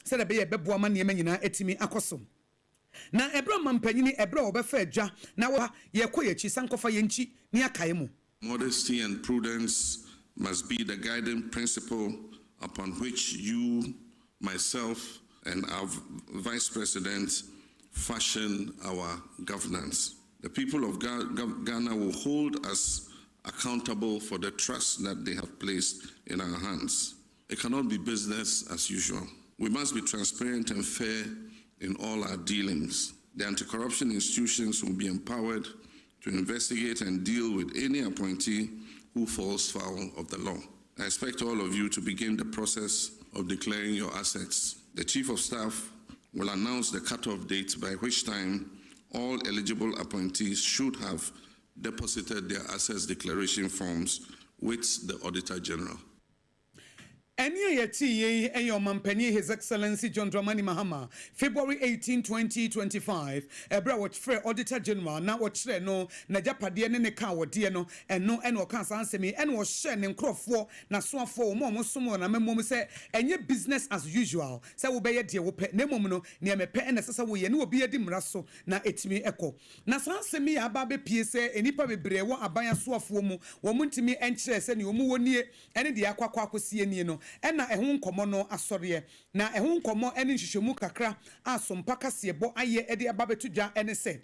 said a be a beboa man yemina etimi akosom. Na ebra mampanyini ebra obefa adwa na wa yekoye chi sankofa yenchi ni akaemu. Modesty and prudence must be the guiding principle upon which you, myself, and our Vice President fashion our governance. The people of Ghana will hold us accountable for the trust that they have placed in our hands. It cannot be business as usual. We must be transparent and fair in all our dealings. The anti-corruption institutions will be empowered to investigate and deal with any appointee who falls foul of the law. I expect all of you to begin the process of declaring your assets. The Chief of Staff will announce the cutoff date by which time all eligible appointees should have deposited their assets declaration forms with the Auditor General. Enya yeti eyo mampani His Excellency John Dramani Mahama February 18, 2025 ebra watchfre Auditor General na watchre no na japade ne ka wode no eno ene oka sansemi ene wo hye ne nkrofo na soafo mo somo na memom se enye business as usual se wo beye de wo pe na mom no ne mepe ene sesa wo ye ne obi edi mra so na etimi eko na sansemi ya aba be pie se enipa bebre wo aban soafo mu wo muntimi enkyere se ne omu wonie ene de akwakwa akosie nie no ena ehun komo no asoriye na ehun komo ene nhwehwemu kakra asompa kasebo aye ede ababetudwa ene se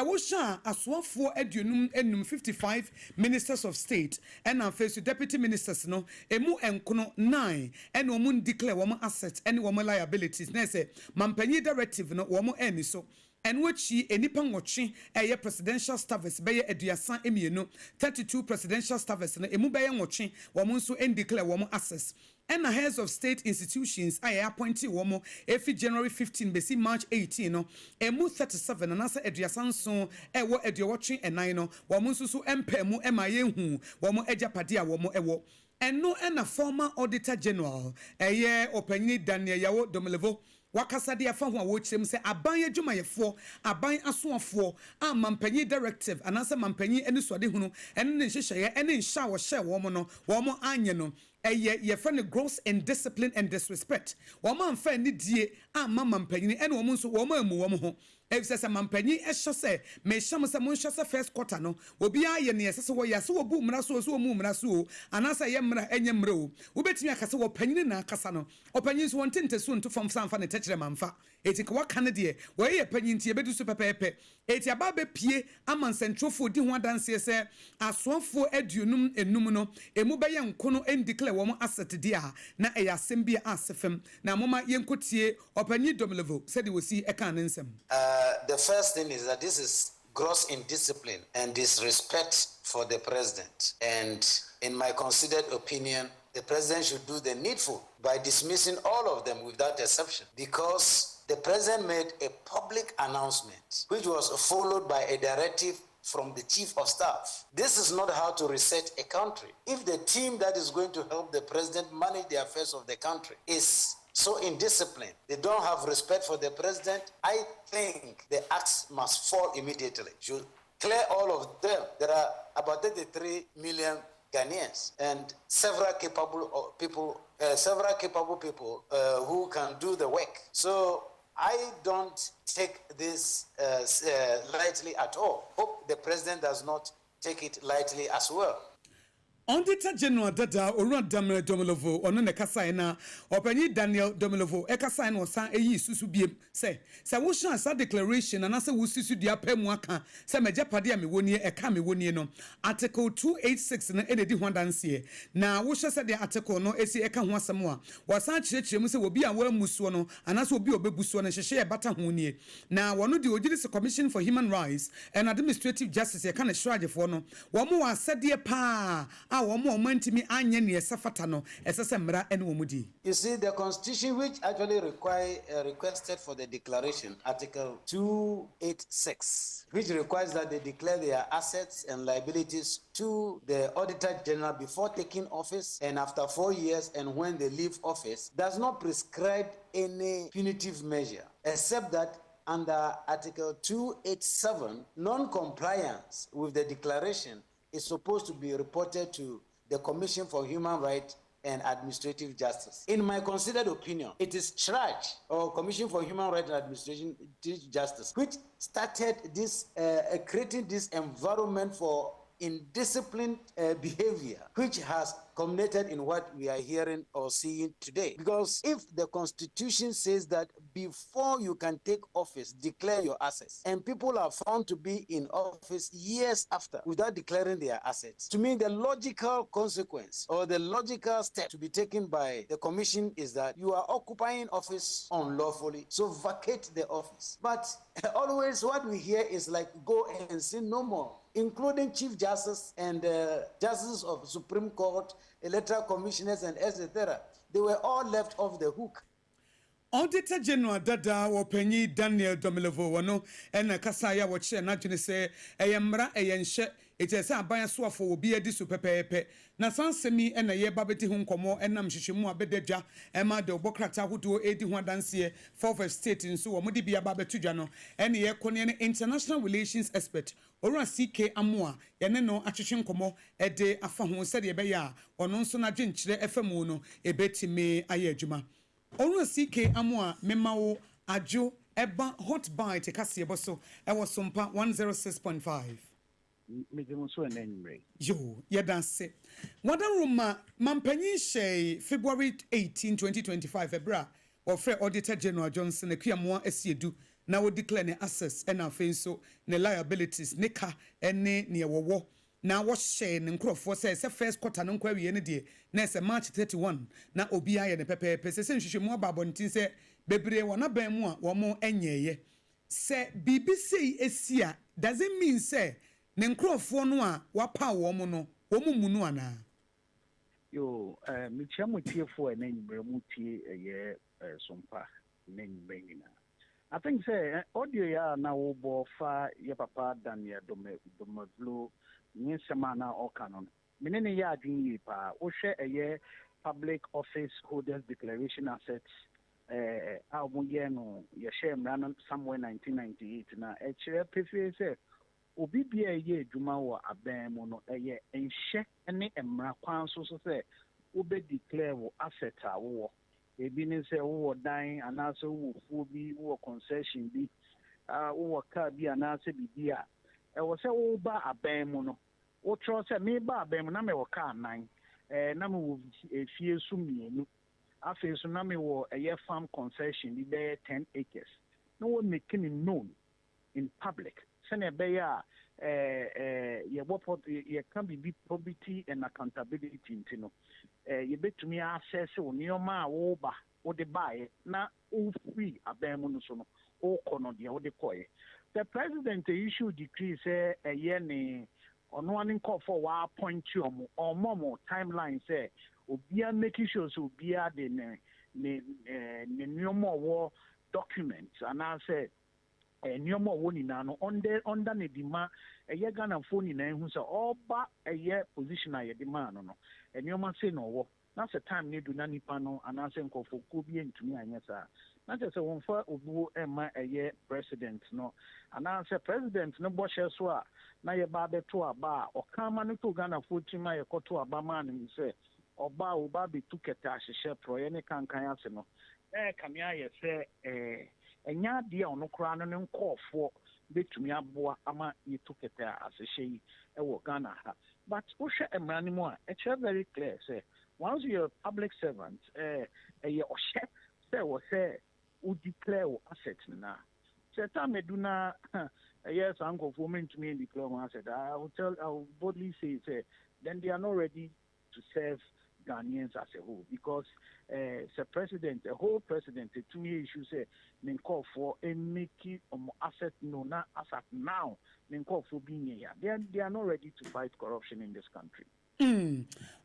wo sha asoafo aduonum enum 55 ministers of state ena face deputy ministers no emu enkono 9 ena omu declare wo assets ene wo liabilities na se mampanyi directive no wo eni so and which enipa nwotwe eye presidential staffers beye aduasa emienu 32 presidential staffers no emu beye nwotwe wo nso en declare wo assets and the heads of state institutions I appointed womo every January 15 besi March 18 no emu 37 and asa aduasan so ewo aduawotwe enan no womo nso empemu emayehu womo ejapade a womo ewo and no and a former Auditor General eye opanyi Daniel Yawo Domelevo wakasa de afa ho a wo kyerem se aban adwumayefo aban asoafo a mampanyi directive anasa mampanyi eni sode hunu ene ne hyehyeye ene nhya wo hye wo mo no wo mo anye no ye friend gross indiscipline and disrespect wo ma mfa ni die a mampanyi ene wo mo nso wo ma amu wo mo ho efisese mampanyi ehye se me hyam se mo nhye se first quarter no obi aye ne yesese wo ya se wo bu mra so wo mu mra so anasa ye mra enye mra o wo betimi akase wo panyi na akasa no opanyi so wonte so nto fam sanfa ne techere mamfa eti ko wakane de wo ye panyi ntie bedu so pepepe eti aba be pie amansentrofo di ho adanse se asoafo aduonum enum no emu be ye nkono en declare wo asset dia na eya asembia asefem na moma yenkotie opanyi Domelevo said we see eka nensem. The first thing is that this is gross indiscipline and disrespect for the president. And in my considered opinion, the president should do the needful by dismissing all of them without exception, because the president made a public announcement which was followed by a directive from the Chief of Staff. This is not how to reset a country. If the team that is going to help the president manage the affairs of the country is so indisciplined, they don't have respect for the president, I think the axe must fall immediately. Should clear all of them. There are about 33 million Ghanaians and several capable people who can do the work. So I don't take this lightly at all. Hope the president does not take it lightly as well. Auditor General Dada Orun Daniel Domelevo ono ne kasa na opanyi Daniel Domelevo e kasa na osan eyi susu biem say wo shan sa declaration na say wo susu dia pemu aka say majapade a mewonie e ka mewonie no article 286 na e di hwandanse na wo hye say the article no esi e ka ho asem a wasan kyerɛkyerɛ mu say obi a wa musuo no anase obi obebusuo no hyehye e bata ho nie na wono de Judicial Commission for Human Rights and Administrative Justice e ka na hwagefo no wo mo wa asɛdeɛ pa you see, the constitution which actually requested for the declaration, Article 286, which requires that they declare their assets and liabilities to the Auditor General before taking office and after 4 years and when they leave office, does not prescribe any punitive measure, except that under Article 287, non-compliance with the declaration is supposed to be reported to the Commission for Human Rights and administrative justice. In my considered opinion, it is CHRAJ, or Commission for Human Rights and Administrative Justice, which started this, creating this environment for indisciplined behavior, which has culminated in what we are hearing or seeing today. Because if the Constitution says that before you can take office, declare your assets, and people are found to be in office years after without declaring their assets, to me, the logical consequence or the logical step to be taken by the Commission is that you are occupying office unlawfully, so vacate the office. But always what we hear is like, go and sin no more, including Chief Justice and Justices of Supreme Court, electoral commissioners, and etc. They were all left off the hook. Auditor General Dada Wapenyi Daniel Domilovo wano ena kasaya wache na jene se eyemra eyenshe ete se aban so afo obi edi so pepepe na sansemi ena ye babeti hu nkomo enam hwehwemu abedadwa ema de obokrata hodo edi hu adanse for state nso wo mode bia babetudwa no ene ye kone ne international relations expert ora CK Amoa ye ne no ahwehwe nkomo ede afa ho se de be ya ono nso na dwenkyere efemu no ebetime aye adwuma. Oro CK Amoa memawo ajo eba hot bite kase eboso ewo Sompa 106.5. Yo, yedanse. Wadaruma mampanyi shey February 18, 2025 ebra ofre Auditor General Johnson ekuamoa asiedu na wo declare ne assets and afenso ne liabilities ne ka ene ne wowo na wo share ne nkrofo say first quarter no kwa wie ne de na say March 31 na obi aye ne pepepe say nhwehwemu ababontin say bebre wona ban mu a wo mo enyeye say BBC esia does it mean say ne nkrofo no a wapa wo mo no wo mu no ana yo mi chiamu tiefo na nyimbre mu tie ye Sompa na nyimbre nyina. I think say audio ya na wo bo fa ye papa Daniel Domavlo ni semana o canon menene ya adwin pa wo hwe eye public office holders declaration assets a mo ye no ye share mran somewhere 1998 na e kire prefer say obi bia ye adwuma wo aban mu no eye enhye ne emra kwan so say wo be declare wo asset a wo ebi ne say wo dan anaso wo fu bi wo concession bi wo car bi anaso bi a e wo say wo ba aban mu no wo tro say me ba aban mu na me wo car nan na me wo fie su mienu afi so na me wo eye farm concession bi be 10 acres no wo making it known in public sene be ya ye can be probity and accountability intino ye betumi access onioma a wo ba wo de buy na o free abemu no so no o kono de wo de koye. The president issued decree say ye ne ono an call for wa appoint you or more timeline say obia making sure so obia de ne nneoma wo documents and I say nneoma wo ni na no under ne dima ye Ghana phone na hu say oba ye position a ye dima no no nneoma say no wo na say time ne do na nipa no and I say nkofo ko bi entumi anya sa na say won fa obu ema ye president no and I say president no bo hye so a na ye ba beto aba o kama no to Ghana fotima ye koto aba man ni say oba be tuketa ahye pro ye ne kankan ase no kamia ye say enya de ono kra no ne nkofo betumi aboa ama ye tuketa asehye yi e wo Ghana ha but wo hwe emrani mu a it's very clear say once you're a public servant ye ohye say wo say u declare wo assets na say time meduna yes uncle for me to me declare one asset I will boldly say then they are not ready to serve Ghanaians as a whole because a whole president to me issue say men call for a make asset no na asset now men call for being here they are not ready to fight corruption in this country.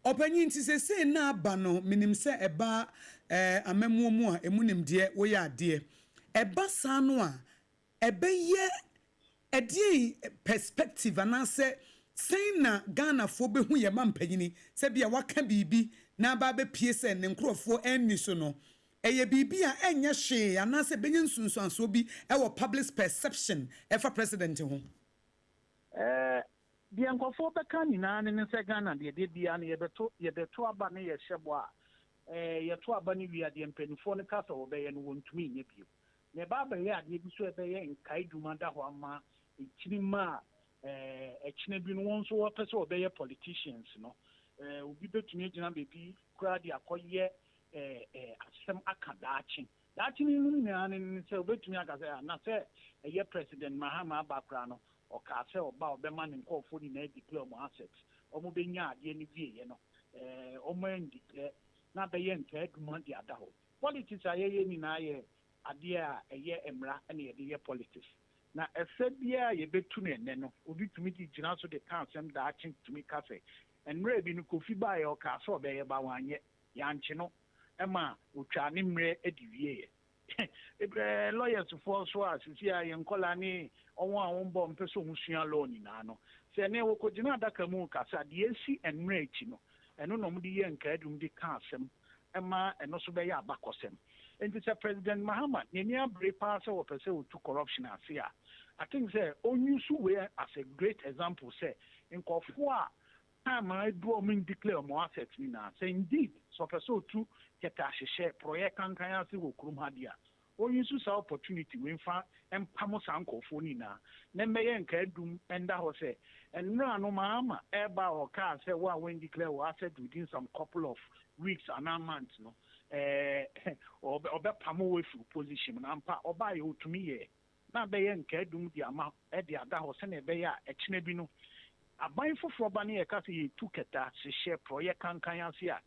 Opinion ti se na aba no minim se eba amamuo mu a emunim de wo ya de eba sa no a ebe ye edi perspective anase sen na Ghana fo be hu ye mampanyini se bia waka bibi na ba be pie se ne nkrofo enni so no eye bibi a enye hwe anase benye nsunsuanso bi e wo public perception e fa president ho the nkofo be kan nyina ne se Ghana de bia na ye beto aba ne ye hyebo a yɛto aba no wie adeɛ mpanimfoɔ no ka sɛ wɔbɛyɛ no wɔntumi nyɛ bio na ɛba abɛyɛ adeɛ bi so ɛbɛyɛ nkae dwuma da hɔ ama ɛkyiri ma a ɛkyena bi no wɔn nso wɔpɛ sɛ wɔbɛyɛ politicians no obi bɛtumi agyina baabi koraa de akɔyɛ asɛm aka daakye no nyinaa no sɛ wobɛtumi aka sɛ na sɛ ɛyɛ president Mahama aba koraa no ɔkaa sɛ ɔba ɔbɛma ne nkɔɔfoɔ nyinaa declare ɔmo asset ɔmo bɛnya adeɛ no wieɛ no ɔmo andeclare na bɛyɛ nkaa dwuma de ada hɔ politics a yɛyɛ nyinaa yɛ adeɛ a ɛyɛ mmara ɛna yɛde yɛ politics na ɛsɛ biara yɛbɛtu no ɛnɛ no obi tumi de gyina so de ka asɛm daakye tumi ka sɛ mmerɛ bi no kofi baeɛ ɔkaa sɛ ɔbɛyɛ ba wanyɛ yɛankye no ɛma otwa ne mmerɛ adi wieɛ lawyers foɔ so a sisi a yɛn nkɔla ne ɔwɔ a wɔmbɔ mpɛ sɛ ɔmo sua law nyinaa no sɛ ɛnɛ wɔkɔgyina adaka mu kasa deɛ esi mmerɛ akyi no ɛno na ɔmo de yɛ nkaadum de ka asɛm ɛma ɛno so bɛyɛ abakɔsɛm nti sɛ president Mahama n'ani abere paa sɛ wɔpɛ sɛ wɔtu corruption ase a I think sɛ ɔnyusu wei as a great example sɛ nkɔfoɔ a time a ɛdu ɔmo declare ɔmo assets nyinaa sɛ indeed sɛ ɔpɛ sɛ ɔtu kɛtɛ ahyehyɛ prɔyɛ kankan ase wɔ kurom ha deɛ a ɔnyusu saa opportunity wei mfa mpamo saa nkɔfoɔ nyinaa na mmɛyɛ nkaadum ɛnda hɔ sɛ ɛnnura no Mahama ɛba ɔkaa sɛ wo a wɔn declare wɔ asset within some couple of weeks and months no ɔbɛpamo wɔ fi position na mpa ɔbaa yɛ otumi yɛ na bɛyɛ nkaadum de ama ɛde ada hɔ sɛnea ɛbɛyɛ a ɛkyena bi no aban foforɔ ba ne yɛka sɛ yɛtu kɛta hyehyɛ prɔyɛ kankan ase a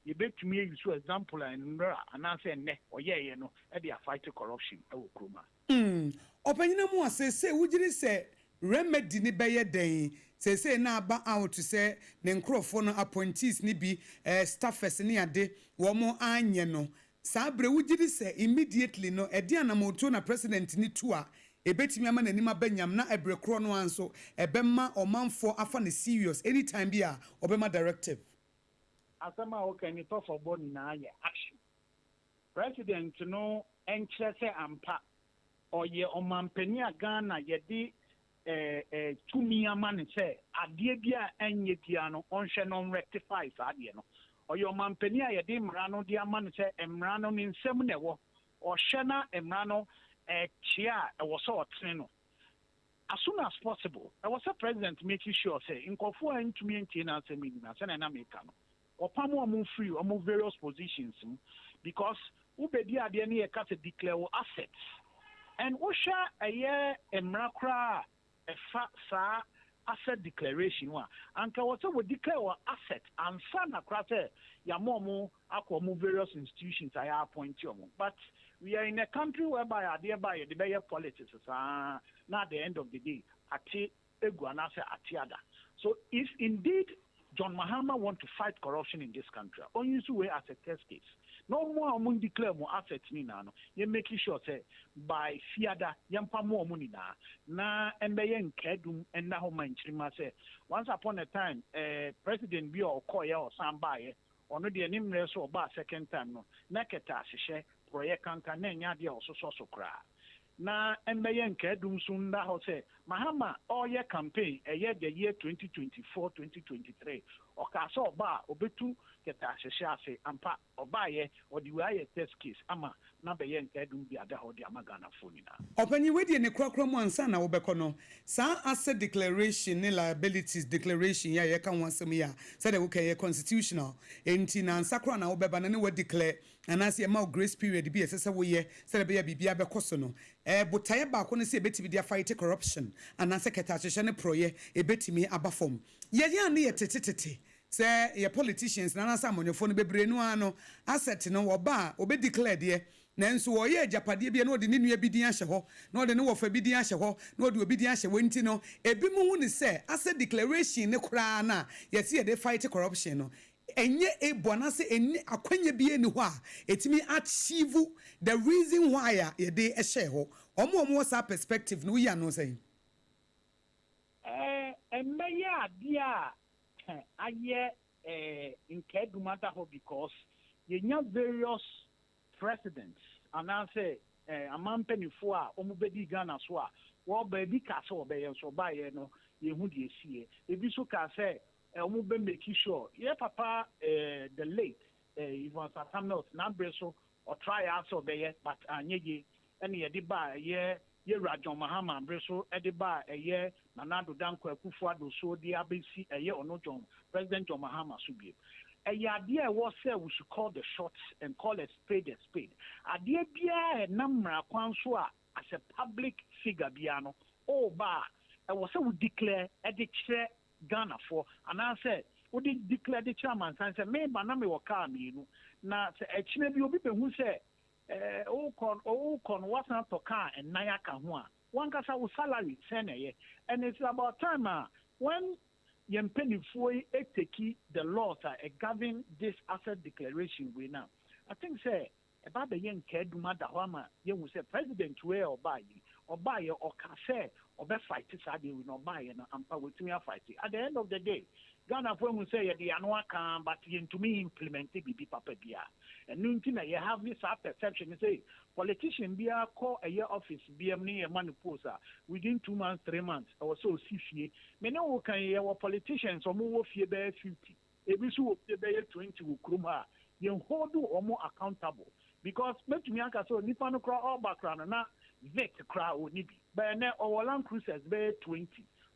yɛbɛtumi ayi so example a nnura anaasɛ nnɛ ɔyɛɛyɛ no ɛde afight corruption ɛwɔ kurom a ɔpanyina mu a sɛ wogyere sɛ remedy ne bɛyɛ dɛn sɛ na aba out sɛ ne nkurɔfoɔ no appointees ne bi staffers ne ade wɔn anyɛ no saa berɛ wogyere sɛ immediately no ɛde anamoto na president ne tu a ebetimi ama n'anim abanyam na ebre kro no anso ebema omanfo afa ne serious anytime bi a obema directive asama o kan ni to for body na aye action president no enkyere se ampa oye omampani a Ghana ye di tumi ama ne se ade bia enye bia no onhwe no rectify sa ade no oye omampani a ye di mra no di ama ne se emra no ne nsem na ewo ohwe na emra no chia was so no as soon as possible. I was a president making sure say in Kofu and to maintain as a minimum and American or Pamo move free or move various positions because Ubedia the any cat declare assets and Osha a year a macra a fat sa asset declaration one and Kawasa would declare asset and sana crate Yamomo aqua move various institutions I appoint you but we are in a country whereby thereby the better politics not at the end of the day ati eguanase atiada. So if indeed John Mahama want to fight corruption in this country, only way as a test case. No more among declare more assets ni no. You making sure say by fiada yampa more money na embeyen kedum and na homa nchirima say once upon a time president bi or koya or sambaye or no the nimre so ba second time no naketa hye project kanka na nya dia ososo kra na embeyen kedum sunda ho say Mahama all year campaign the year 2024-2023 okaso ba obetu keta hye ase ampa obaye or the way test case ama na beyen kedum bi ada ho di amagana fonina opanyi wedi ne kwakra mu ansa na wobekọ no sa asset declaration ne liabilities declaration ya ye kan wansem ya said we can constitutional enti na ansakra na wobeba na ne we declare anase e ma grace period bi esese wo ye said be ya bibia bekoso no botaye ba ko ne se betimi dia fight corruption anase keta hye ne proye e betimi abafom ye ya ne ye tetetete say your politicians na nasa amonyofo no bebre no ano asset no oba obe declare de nanso wo ye japade bia no de ne nua bidin ahye ho no de ne wofa bidin ahye ho no de obidin ahye wonti no ebi mu hu ni say asset declaration ne kura na yesi ye de fight corruption no enye ebona se eni akwanya bia ni ho a etimi achieve the reason why ye de ehye ho omo sa perspective no ya no say emeya dia aye in Kedumata because you have various precedents and I say a man penny for omubedi Ghana swa well baby castle obey so by no ye who ye see if you so can say omube make sure yeah papa the late even Satamels, Nabreso, or try also there, but Anyegi, any Ediba, a year, Rajon Mahama, Breso, Ediba, a year, Nanado Danko, Kufuado, so the ABC, a year or no John, President John Mahama Subi. A idea was said we should call the shots and call a spade. Idea be a number Kwansua as a public figure, Biano, oh, bar, I was so declare a chair Ghana for, and I said, we did declare the chairman, and said, maybe Nami will come, you know. Now, a maybe you people who say, oh, what's not to car and Nayaka one. One cast our salary, and it's about time when Yempeni Foy take the laws that govern this asset declaration we now. I think say about the young Keduma Dahama, you will say President way or buy or case or best fight this idea will not buy and ampa with me a fight. At the end of the day, Ghana will say the annual can but to me implement it be papa bia. And nothing you have this perception say politician be a call a year office BM near Maniposa within 2 months, 3 months or so 6 years. Many can hear politicians or more fear bear 50. Every so bear 20 will kruma. You hold or more accountable. Because make me so Nipano crowd all background and not vet crowd would be. But now our land cruisers bear 20.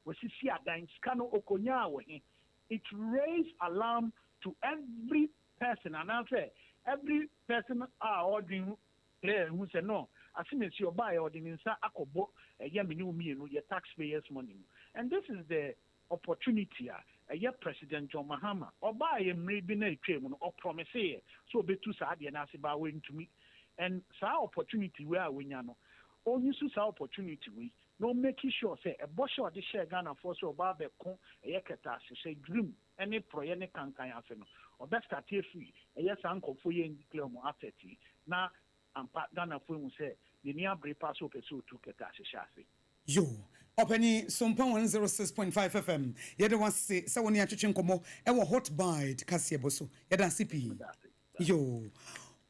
We see a dime scano okonya. It raised alarm to every person, and I say every person are ordering player who say no. As soon as you buy ordering akobo your taxpayers' money, and this is the opportunity. President John Mahama or buy a maybe or promise so be too sad and ask about waiting to me, and so opportunity where we know. Only use opportunity we no making sure say a bosh or the share Ghana for so about the con a yakata say dream any proyene can or best at free a yes uncle for you in the clear after tea now and part Ghana for say the near break pass up so to get as a shafi. Yo, Openi Sompa 106.5 FM. Yeda was say so when you komo e wo hot bite kasie boso. Yeda CP. Yo.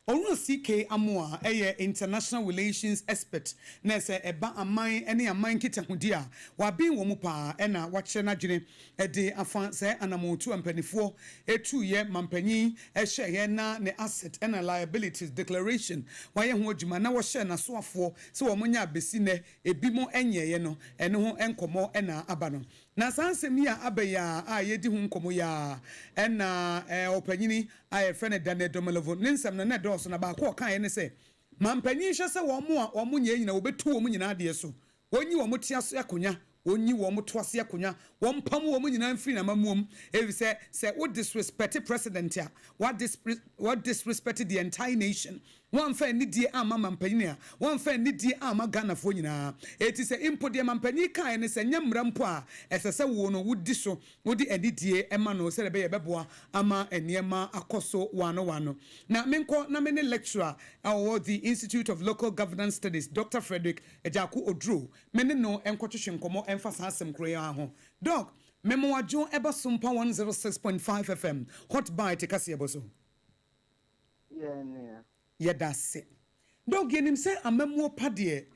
Onu CK Amoa international relations expert na se eba aman ene aman kita hudia wa bin wo mu pa na wa kire na dwene de afa se anamotu ampanifo etu ye mampanyin hye ye na ne asset and liabilities declaration wa ye ho adwuma na wo hye na soafo se wo munya besi ne ebi mo enye ye no ene ho enkomo na aba no na sansemi a abaya a yedi hu nkomo ya na opanyini a friend Daniel Domelevo ninsam na dɔɔso na ba ko kan ne se mampanyin hwɛ sɛ wɔn mo nyɛ nyina obetu wɔn nyina ade so onyi wɔn tia so akonya onyi wɔn toase akonya wɔn pam wɔn nyina mfiri na mamuom evi sɛ what disrespect president ya what disrespect the entire nation one fan ni die ama mampanyin a one fan ni die ama Ghana fo nyina eti sɛ impo die mampanyin kan ne sɛ nyamra mpo a ɛsɛ wo no wodi so wodi adidie ema no sɛ be yebeboa ama eniema akoso wano na menko na mene lecturer award the Institute of Local Governance Studies Dr. Frederick Ejaku Odro mene no enkotwehwe nkomo emfasa asem kroya ho doc memo adwo eba Sompa 106.5 FM hot bite kase eboso yedase dog yenim se amamwo pade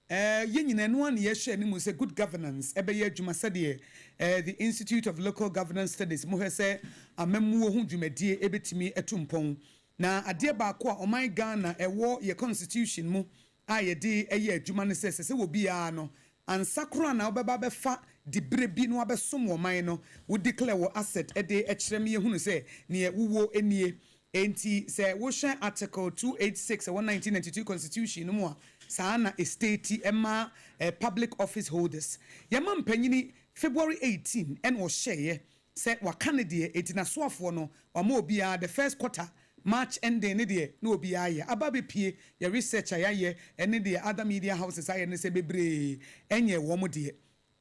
ye nyina no an ye share ni mu se good governance ebe ye adwuma sade the Institute of Local Governance Studies mo hwese amamwo ho dwumadie ebetimi etumpon na ade ba ko a oman Ghana ewo ye constitution mu a ye de eye adwuma ne se wo bia no ansakro na obeba befa dibre bi no abesom wo man no wo declare wo asset ede ekyerem ye hunu se ne wuwo enie enti se wo hwe article 286 1992 constitution no mu a sana estate emma public office holders yama mpanyini February 18 en wo hye se wa Canada etina soafo no omo obia the first quarter March ending ne de no obia ye ababe pie ye researcher ye ene de other media houses aye ne se bebre enye wo mo de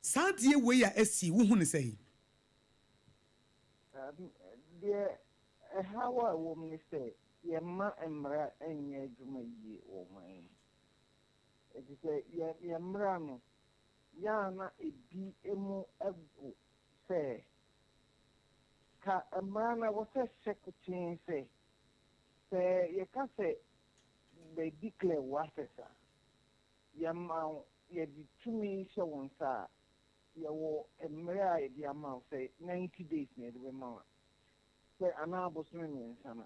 sadie we ya asi wo hu ne sei how a woman say, your ma and mra and ye juma ye or mine. It is a yamrano, yana a be emo ego say. Ka a man was a secretary say, you can say they declare what is Yamma, ye be to me so one sa. You a mra, the amount say 90 days near the mama. Anabos sana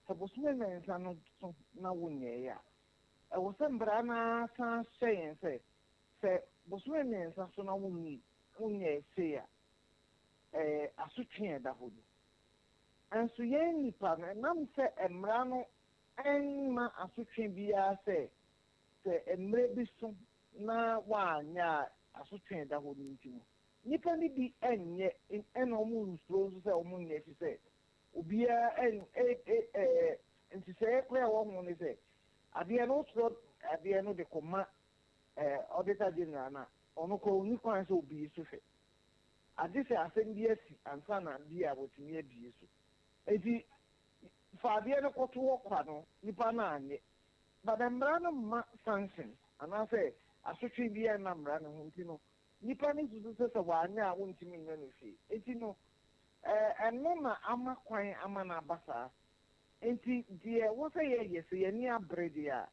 bosome mmiɛnsa no so na wonyɛeɛ a ɛwɔ sɛ mbara no san hyɛ yɛn sɛ bosome mmiɛnsa so na wonyɛe sei a asotwe ɛda hɔ bi nso yɛn nipa no ɛnam sɛ mmara no ɛnma asotwe biara sɛ mmerɛ bi so na wanyɛ a asotwe ɛda hɔ no nti no nipa no bi ɛnyɛ ɛna ɔmo nsuro nso sɛ ɔmo nyɛ fi sɛ obiara nti sɛ ɛkora ɛwɔ ho ne sɛ adeɛ no wotoro adeɛ no de kɔma auditor general na ɔno kɔ onni kwan sɛ obi so hwɛ ade sɛ asɛm bi asi ansa na bi a wɔtumi abie so enti fa adeɛ no kɔto wɔ kwa no nipa no anyɛ but mmara no mma sanction anaasɛ asotwe bi ɛna mmara no ho nti no nipa no nsusu sɛ wɔanyɛ a wontumi nyɛ no fie enti no ɛno na ama kwan ama no aba saa enti deɛ wɔ sɛ yɛyɛ sɛ yɛni abere deɛ a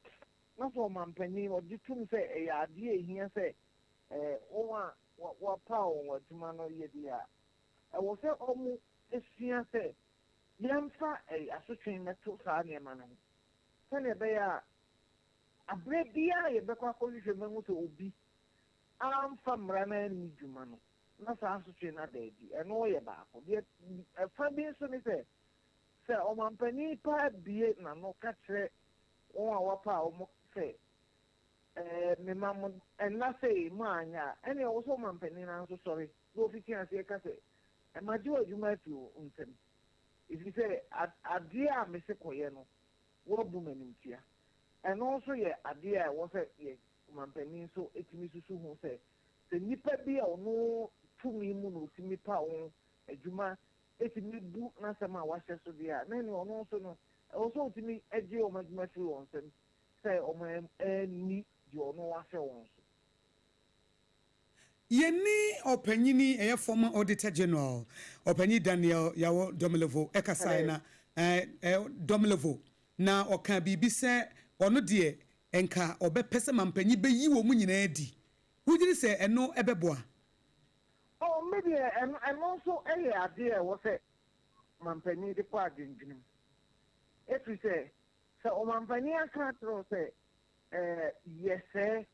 na sɛ ɔmampanin ɔgye tom sɛ ɛyɛ adeɛ ehia sɛ wɔn a wɔpa wɔn adwuma no yɛ deɛ a ɛwɔ sɛ ɔmo esua sɛ yɛmfa asotwe mɛto saa nneɛma no ho sɛnea ɛbɛyɛ a abere biara yɛbɛkɔ akɔhwehwɛ mɛho sɛ obi amfa mmara no ani dwuma no na saa asotwe no ada adi ɛno yɛ baako deɛ ɛfa bi nso ne sɛ ɔmampanin pa abie n'ano ka kyerɛ wɔn a wɔpa a wɔn sɛ mema mo ɛnna sɛ mu anya a ɛnna ɛwɔ sɛ ɔmampanin no nso sɔre na ofiti aseɛ ka sɛ ɛmagye wɔ adwuma afi wo nsam ɛfiri sɛ adeɛ a mese kɔyɛ no wɔbu m'animtia ɛno nso yɛ adeɛ a ɛwɔ sɛ yɛ ɔmampanin nso ɛtumi susu ho sɛ nnipa bi a ɔno tumi mu na ɔtumi pa wɔn adwuma ɛtumi bu n'asɛm a wahyɛ so deɛ a na ɛne ɔno nso no ɛwɔ sɛ ɔtumi agye wɔn adwuma firi wɔn nsam sɛ ɔmo ani deɛ ɔno wahyɛ wɔn so. Yeni opanyini ɛyɛ former auditor general opanyi Daniel Yawo Domilevo ɛkasa na Domilevo na ɔka bibi sɛ ɔno deɛ enka ɔbɛpɛ sɛ mampanyi bɛyi wɔ mu nyinaa di wugiri sɛ ɛno ɛbɛboa. Maybe and also a idea was a mampany the party. If we say, so mampany can't say, yes, sir,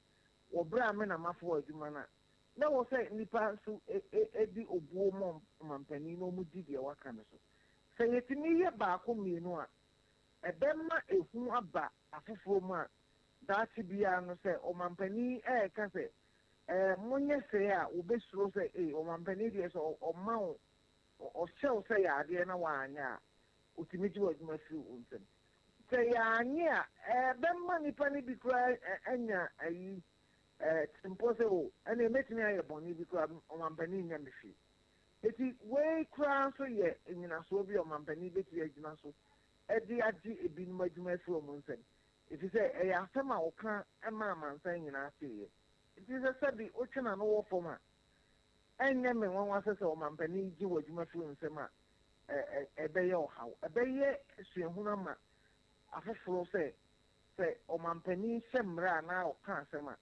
or Brahman and Mafo Jumana. That was a nipa so Eddie Obo mampany no mudia wakanaso. Say it to me about whom you know. A Bema a whom about a full that to be an say, or mampany can say. Monye say a obesro say o mampani de so o ma o shell say ade na wanya otimiji waduma fi unsem say anya bemma nipa ni bi kra anya ayi simple say o ene metimi aye boni bi kra o mampani nya me fi eti we kra so ye nyina so bi o mampani beti agina so e di agi ebi no adwuma fi o unsem eti say e asema o ka e ma mansan nyina afi it is a study, Uchan and all for ma. And then one was a mampany, you would you feel in Sema a bay or how a bay, Hunama. A first say, O mampany, Semra now can't sema.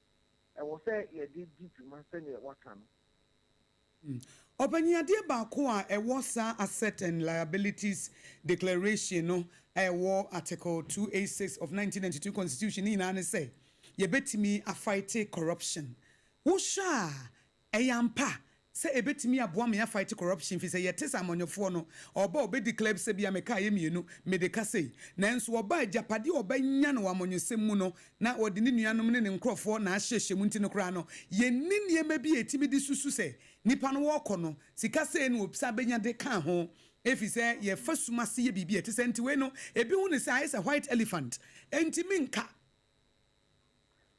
I will say, ye did deep to my senior what time. Opanya dear Bakoa, a was asset and liabilities declaration, no, a war article 286 of 1992 Constitution in an say. Ye bet me a fight corruption. Wusha a yampa say a bet me a boy a fight corruption. If say yetes am on your phone or bo be declare se bia meka yemienu medeka say nanso oba japade oba nya no amon muno na odi ne nuanom ne nkrofo na ahyehye mu ntino kra no ye ninie ma bi etimi di susu say nipa no wo kɔ no sika say no opisa benya de kan ho efi say ye fasuma se ye bibia te senti we no ebi hu ne say is a white elephant entimi nka.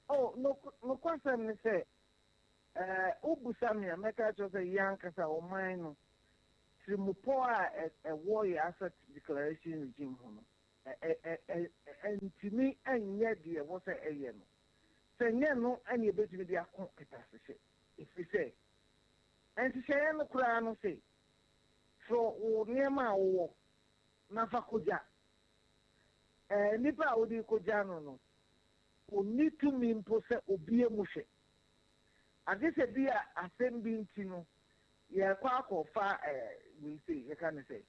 Oh, no question, me say, Ubusami, make a just a young Casa or mine. Trimupoa a warrior asset declaration regime. And to me, and yet, dear, was a yen. Say, no, any bit with their capacity. If we say, and to say, no crown, say, so near my war, Nafakuja. Nipa Odi Kojano no. Oni to me impose obie mushe agese bia asem bi ntino ye kwa ko fa we say you can say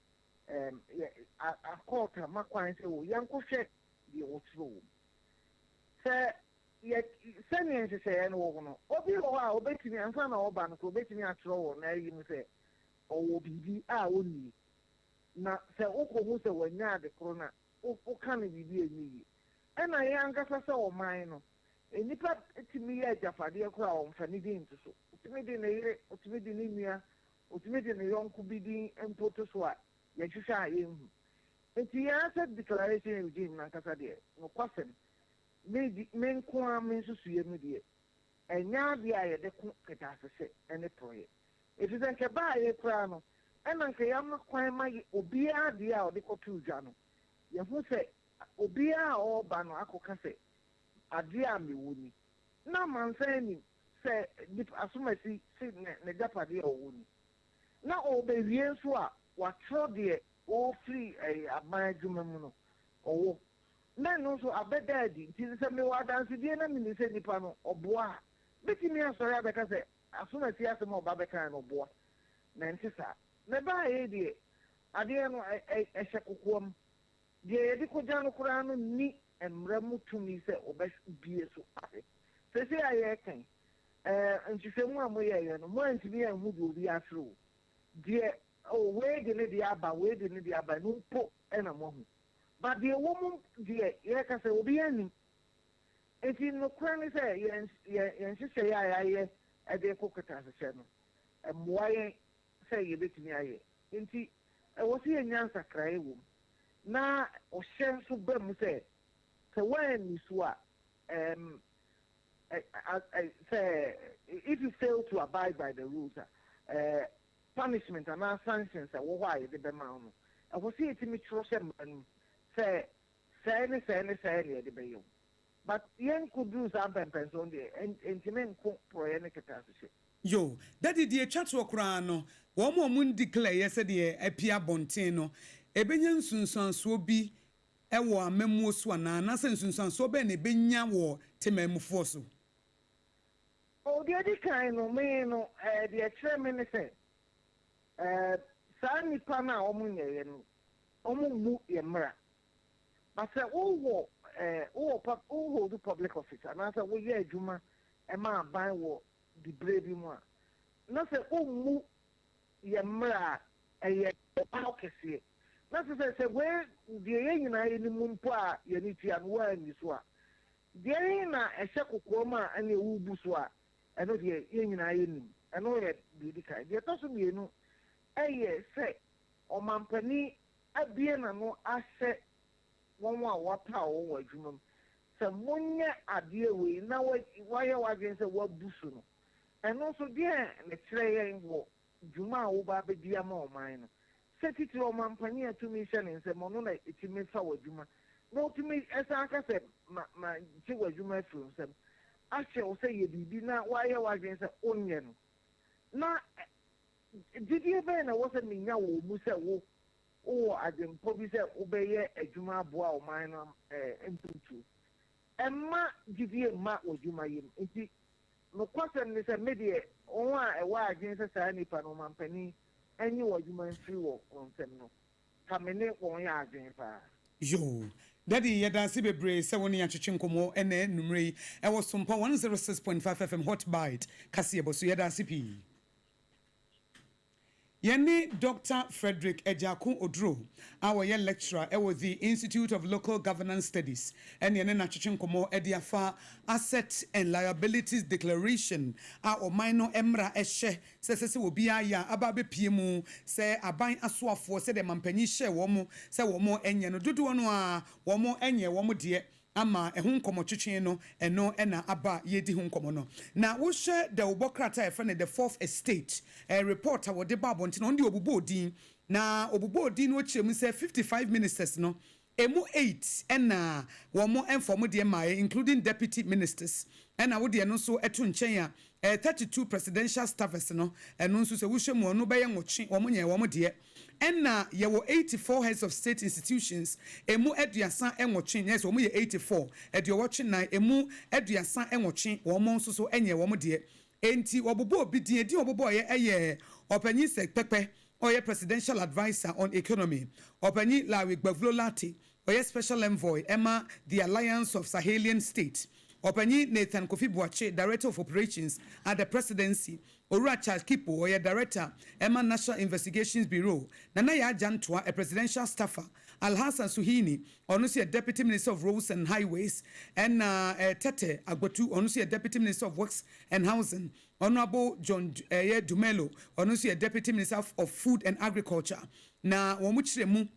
a court makwan say o yanko hwe the otro say sɛnea nhyehyɛeɛ no wɔ hɔ no obi wɔ hɔ a obetumi ansa na ɔba no ko obetumi atwerɛ wɔ na ayi mu sɛ ɔwɔ biribi a ɔnni na sɛ wokɔ hu sɛ wanya ade koro na woka no biribi ɛni yi ɛna yɛ ankasa sɛ ɔman no nnipa tumi yɛ agyapadeɛ koro a ɔmfa ne din to so otumi de ne yere otumi de ne nua otumi de ne yɔnko bi din mpo to so a yɛhwehwɛ a yɛnhu nti yɛn asɛ declaration regime nankasa deɛ nokwasɛm me nko a me nsusuiɛ mu deɛ ɛnyɛ adeɛ a yɛde ko ketaasehye ne porɔyɛ ɛfiri sɛ nkɛ baa yɛ koraa no ɛna nkɛ yɛama kwan ma obiara adeɛ a ɔde kɔtoo dwa no yɛho sɛ obiara a ɔreba no akɔka sɛ adeɛ a mewɔ ni na mansan nim sɛ asomasi si ne gyapadeɛ a ɔwɔ ni na ɔbɛwie nso a watwerɛ deɛ ɔfiri aban adwuma mu no ɔwɔ na no nso abɛdaadi nti sɛ mewɔ adansedie na menim sɛ nnipa no ɔboa a bɛtumi asɔre abɛka sɛ asomasi asɛm a ɔba bɛka no ɔboa na nte saa na baayɛ deɛ adeɛ no ɛhyɛ kokoam deɛ yɛde kɔgya no koraa no nni mmara mu tumi sɛ ɔbɛbie so ase sɛsɛ a yɛrekan nhwehwɛmu a moyɛeɛ no moantumi anhu deɛ obi afere o deɛ wei de ne deɛ aba wei de ne deɛ aba no mpo ɛna moahu but deɛ wɔ mu deɛ yɛreka sɛ obi anim nti nokora ne sɛ yɛnhyehyɛeɛ a yɛayɛ ɛde kɔ ketaahyehyɛ no mmoa yɛn sɛ yɛbɛtumi ayɛ nti ɛwɔ sɛ yɛnya nsakraeɛ wɔ mu na ɔhyɛ nso ba mu sɛ woanni so a say if you fail to abide by the rules, punishment and sanctions are why the bema. I will see it in me trust and say the bayo. But yen could do something on the intimate cook for any catastrophe. Yo, that is the chat to crano. One more moon declare yesterday a Pia Bonteno. Ebenyan Sunsan so be a war memo swana, Nasan Sunsan so ben a benya war temem fosso. Oh, the other kind of man, the chairman said, Sani Pana Omu Yamra. But say, all hold the public office, and I said, well, yeah, Juma, a man buy war, the brave one. Not say, oh, Yamra, a Palkasi. Not to say, where the United Mumpa, Unity and One is what. The Aina, a Shakukoma, and the Ubuswa, and not the United, and all that the kind. There doesn't be no, say, or Mampani, a Biena no asset. One what power or Jumum. Some one year idea we now why you against a word busuno. And also, dear, and a tray in war, Juma over the diamond mine. Set it to Mampania to me, and say, Monona, it's me forward Juma. No to me, as I said, my Jew Juma from them. I shall say, you did not why you against an onion. Now, did you ever know what I mean now, Musa? Oh, I didn't probably say obey a Juma boa minor into. And ma give you a map with Juma. No question is a media or a wire against a sign panoman penny, and you are human free walk on them. Come in it 1 year again. Yo, Daddy Yadansi Bebre, 7 years Chinkomo, and then Numre, I was Sompa 106.5 FM hot bite, Cassiabo, so Yadansi. Yeni Dr. Frederick Ejaku Odro, our young lecturer at the Institute of Local Governance Studies, and Yene Nachichin Komo Ediafa Asset and Liabilities Declaration, our minor Emra Eshe, says will be ya Ababe Piemu, say Abain Aswa for said the Mampeni share womo, say womo enya no dudu one womo enya womo dear. Ama ehun komo chichi no eno ena aba yedi hun komo no na wo hye the obokrata e friend the fourth estate reporter wo de babo ntino ndi obubo odin na obubo odin no chemu say 55 ministers no emu 8 ena wo mo inform de ma including deputy ministers ena wo de no so eto nchen a 32 presidential staffers no eno nso se wo hye mu no be ye nwochi wo mo nye wo mo de ena ye wo 84 heads of state institutions emu aduasa enwochi yes wo mo ye 84 eduowochi na emu aduasa enwochi wo mo nso so enye wo mo de enti obobo obi din edi obobo ye eye opanyi se pepe Oye presidential advisor on economy. Opanyi Lawi Gbavlolati, Oye special envoy Emma the Alliance of Sahelian States. Opanyi Nathan Kofi Boache, Director of Operations at the Presidency. Ora Charles Kipo, Oye Director, Emma National Investigations Bureau. Nanaya Jantwa, a presidential staffer. Alhassan Suhini, Onusi, a Deputy Minister of Roads and Highways, and Tete Agbotu, Onusi, a Deputy Minister of Works and Housing. Honorable John Dumelo, Onusi, a Deputy Minister of Food and Agriculture. Na Womuchiremu.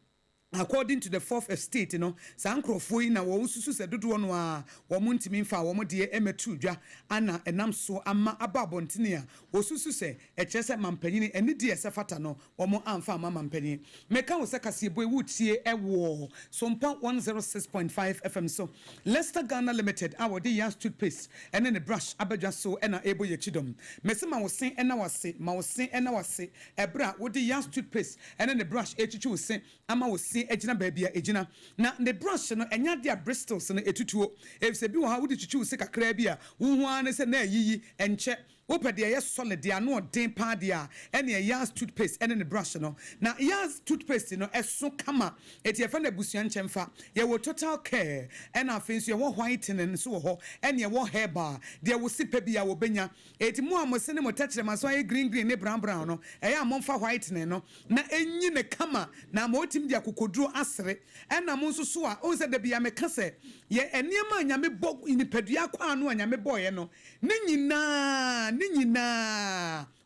According to the fourth estate, Sankrofui na waususu se dodo no a womuntimi mfa womode emetudwa ana enam so ama ababontinia wosusu se echese mampanyini eni de esefata no womo amfa ama mampanyini meka wo se kasebo ewutie ewo Sompa 106.5 FM so Leicester Ghana Limited our the yas toothpaste ene ne brush abadwa so ena ebo yechidom mesema wo sen ena wase ma wo sen ena wase ebra wo the yas toothpaste ene ne brush echichi wo sen ama wo ejina baabia ejina na the brush no enya dia bristles no etutuo efse bi wo ha wo di chichi wo se kakra bi a wo hu an se na yiyi enche wopede ye solid dia no den pa dia ene yas toothpaste ene the brush no na yas toothpaste no eso kama eti efa na busuan nchemfa ye wo total care ena afenso ye wo whitening so ho ene ye wo hairbar dia wo sipa bia wo benya eti mo amose ne mo tachere maso ye green ne brown no e ya momfa whitening no na enyi ne kama na ma otim dia kokoduro asere ena mo nso so a o se da bia me kase ye eniema nyame bog inipadua kwa anu nyame boye no ne nyina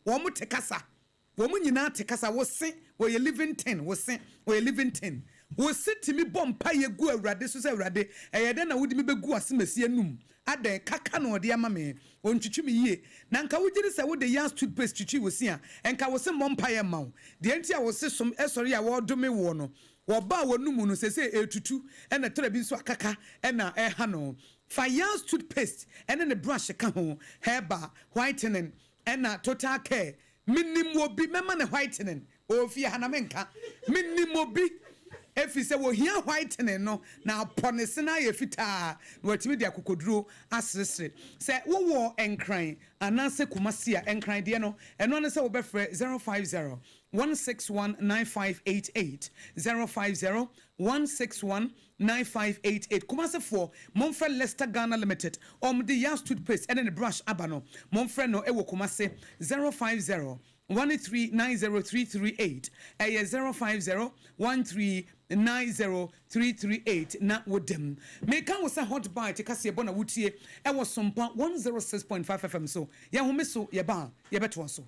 wo mo tekasa wo mo nyina tekasa wo se wo ye living ten wo se wo ye living ten wo se timi bompa ye gu awrade so se awrade eyede na wodi mi begu asemasi anum adan kaka no de ama me ontwitwi mi yie na nka wogiri se wo de yas toothpaste twitwi wo se a enka wo se mompa ye mawo de enti a wo se som esori a wo do me wo no wo ba wo numu no se etutu ena tora bi so akaka ena ha no fa yas toothpaste ena ne brush ka ho hairbar whitening ena total care minimo bi mema ne whitening o fi ha na menka minimo bi efi se wo hia whitening no na ponese na ye fita na watimi de akokoduro asresre se wo enkran anase kumase a enkran de no eno ne se wo befre 050 1619588 050 1619588 kumase for Monfre Leicester Ghana Limited the yas toothpaste and the brush abano Monfre no ewo kumase 050 1390338 050 1390338 na wodem meka wo sa hot bite kase bona wutie ewo Sompa 106.5 FM so ya home so ye ba ye beto so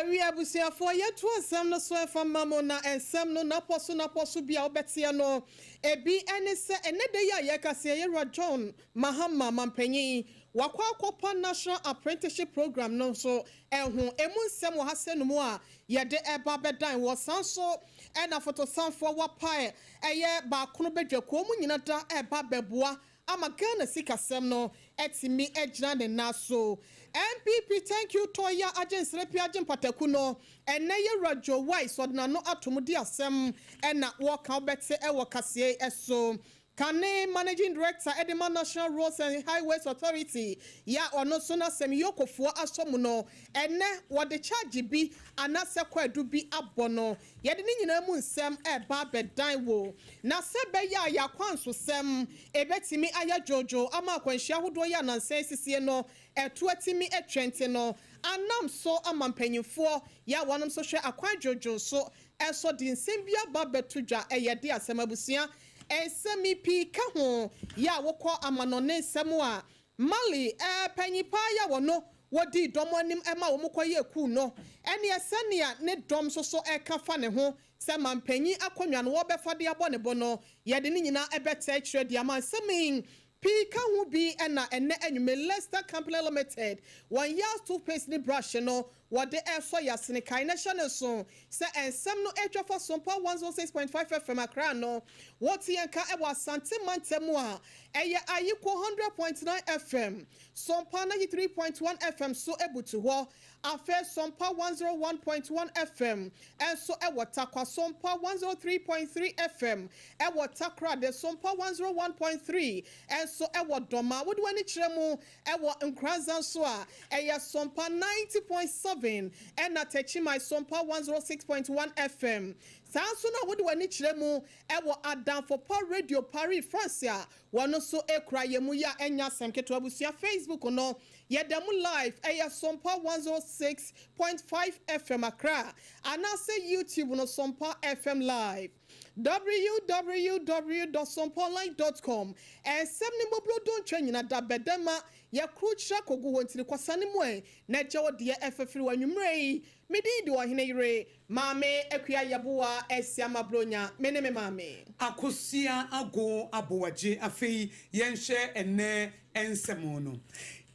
we abusia for yet to some no so from mamona and some no naposo bia obetia no ebi ene se ene de ya yakase ye John Mahama mampanyi wakwa national apprenticeship program no so ehun emu nsem wo hase no mu a ye de eba bedan wo sanso ena photo sanfo wa pae eye ba kono bedwako mu nyina da eba beboa ama Ghana sikasem no etimi ejina ne naso MPP thank you Toya agents repi agent pataku no ene ye radio wise odna no atomudi asem ena work out betse e workase eso Kane Managing Director Edema National Roads and Highways Authority ya ono so na sem yokofo asomu no ene wode charge bi anase kwadu bi abono ye de nyina mu nsem e ba bedan wo na sebe ya yakwanso sem ebetimi aya jojo ama kwanhia hodo ya nansen sisie no etuatimi etwente no anam so amampanyimfo ya wonom so hwe akwan jojo so eso di nsem bia ba betudwa eyede asemabusia esemi pika ho ya wokọ amanone nsemu a mali panyipa ya wono wodi domonim ema wo mkoye ku no ene esenia ne dom so eka fa ne ho se mampanyi akonwa no wo befa de abone bono ye de nyina ebeta kire de ama semi Pika will be and Leicester Company Limited. 1 year toothpaste ni brush no what the air so yasine national song say and some no edge for Sompa 106.5 FM Accra no what yanka e was santimantemua eye ayiko 100.9 FM Sompa 93.1 FM so able to ho afa Sompa 101.1 FM and so e watakwa Sompa 103.3 FM e watakra de Sompa 101.3 and so e wadoma would wani chiremu e wa nkranzan so a e Sompa 90.7 and atechi my Sompa 106.1 FM. Sansuna would wani chiremu ewo adam for Paul Radio Paris France wano so ekra yemu ya enya semketo abusia Facebook no yedemu live eya Sompa 106.5 FM Accra and I say YouTube no Sompa FM live www.sompaonline.com and semni moblo don train na da bedema ya krucha kogu wontini kwasani mwe na jawo de efefiri wanwumrei medi di ohene ire mame akua yaboa esiama bronya meneme mame Akosua ago Aboagye afei yenhye enne ensemo no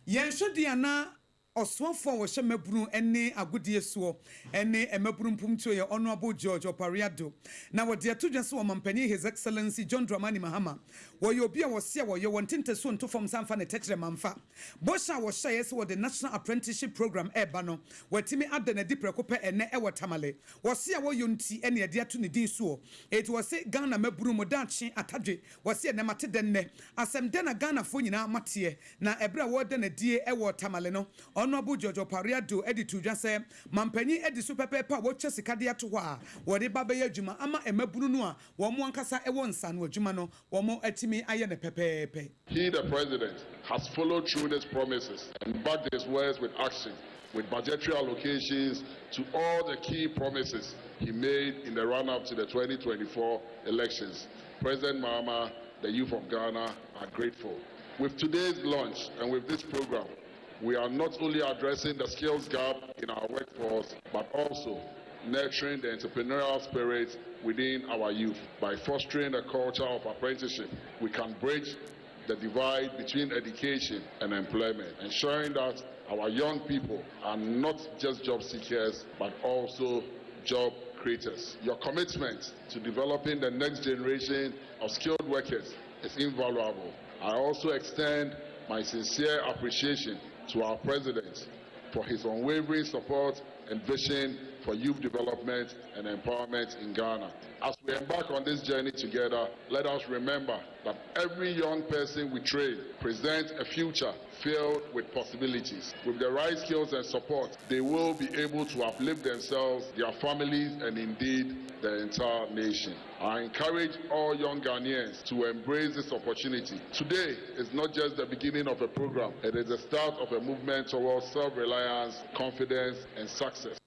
yenhye dia na Oswafo wo hye maburu ene agodie so ene emaburu mpumtuo ye honorable George Opariado na wo de atodwase wo mampani His Excellency John Dramani Mahama wo ye obi a wo se wo ye wontente so ntofom sanfa ne techere mamfa bosha wo hye yes wo the national apprenticeship program eba no watimi ade na diprekope ene e wo tamale wo se wo yonti ene ade ato ne din so it wo se Ghana maburu modachi atadwe wo se ne mate denne asem de na Ghana fo nyina mate na ebra wo de na die e wo tamale no Honorable George Opariado editu dwase mampani edisu pepepa wo che sikade ato ho a wo de babaye adwuma ama emabunu no a wo mo ankasa e wo nsa no adwuma no wo mo atimi aye ne pepepe. He, the president, has followed through his promises and backed his words with action, with budgetary allocations to all the key promises he made in the run-up to the 2024 elections. President Mahama, the youth of Ghana are grateful. With today's launch and with this program, we are not only addressing the skills gap in our workforce, but also nurturing the entrepreneurial spirit within our youth. By fostering a culture of apprenticeship, we can bridge the divide between education and employment, ensuring that our young people are not just job seekers, but also job creators. Your commitment to developing the next generation of skilled workers is invaluable. I also extend my sincere appreciation to our president for his unwavering support and vision for youth development and empowerment in Ghana. As we embark on this journey together, let us remember that every young person we train presents a future filled with possibilities. With the right skills and support, they will be able to uplift themselves, their families, and indeed the entire nation. I encourage all young Ghanaians to embrace this opportunity. Today is not just the beginning of a program, it is the start of a movement towards self-reliance, confidence, and success.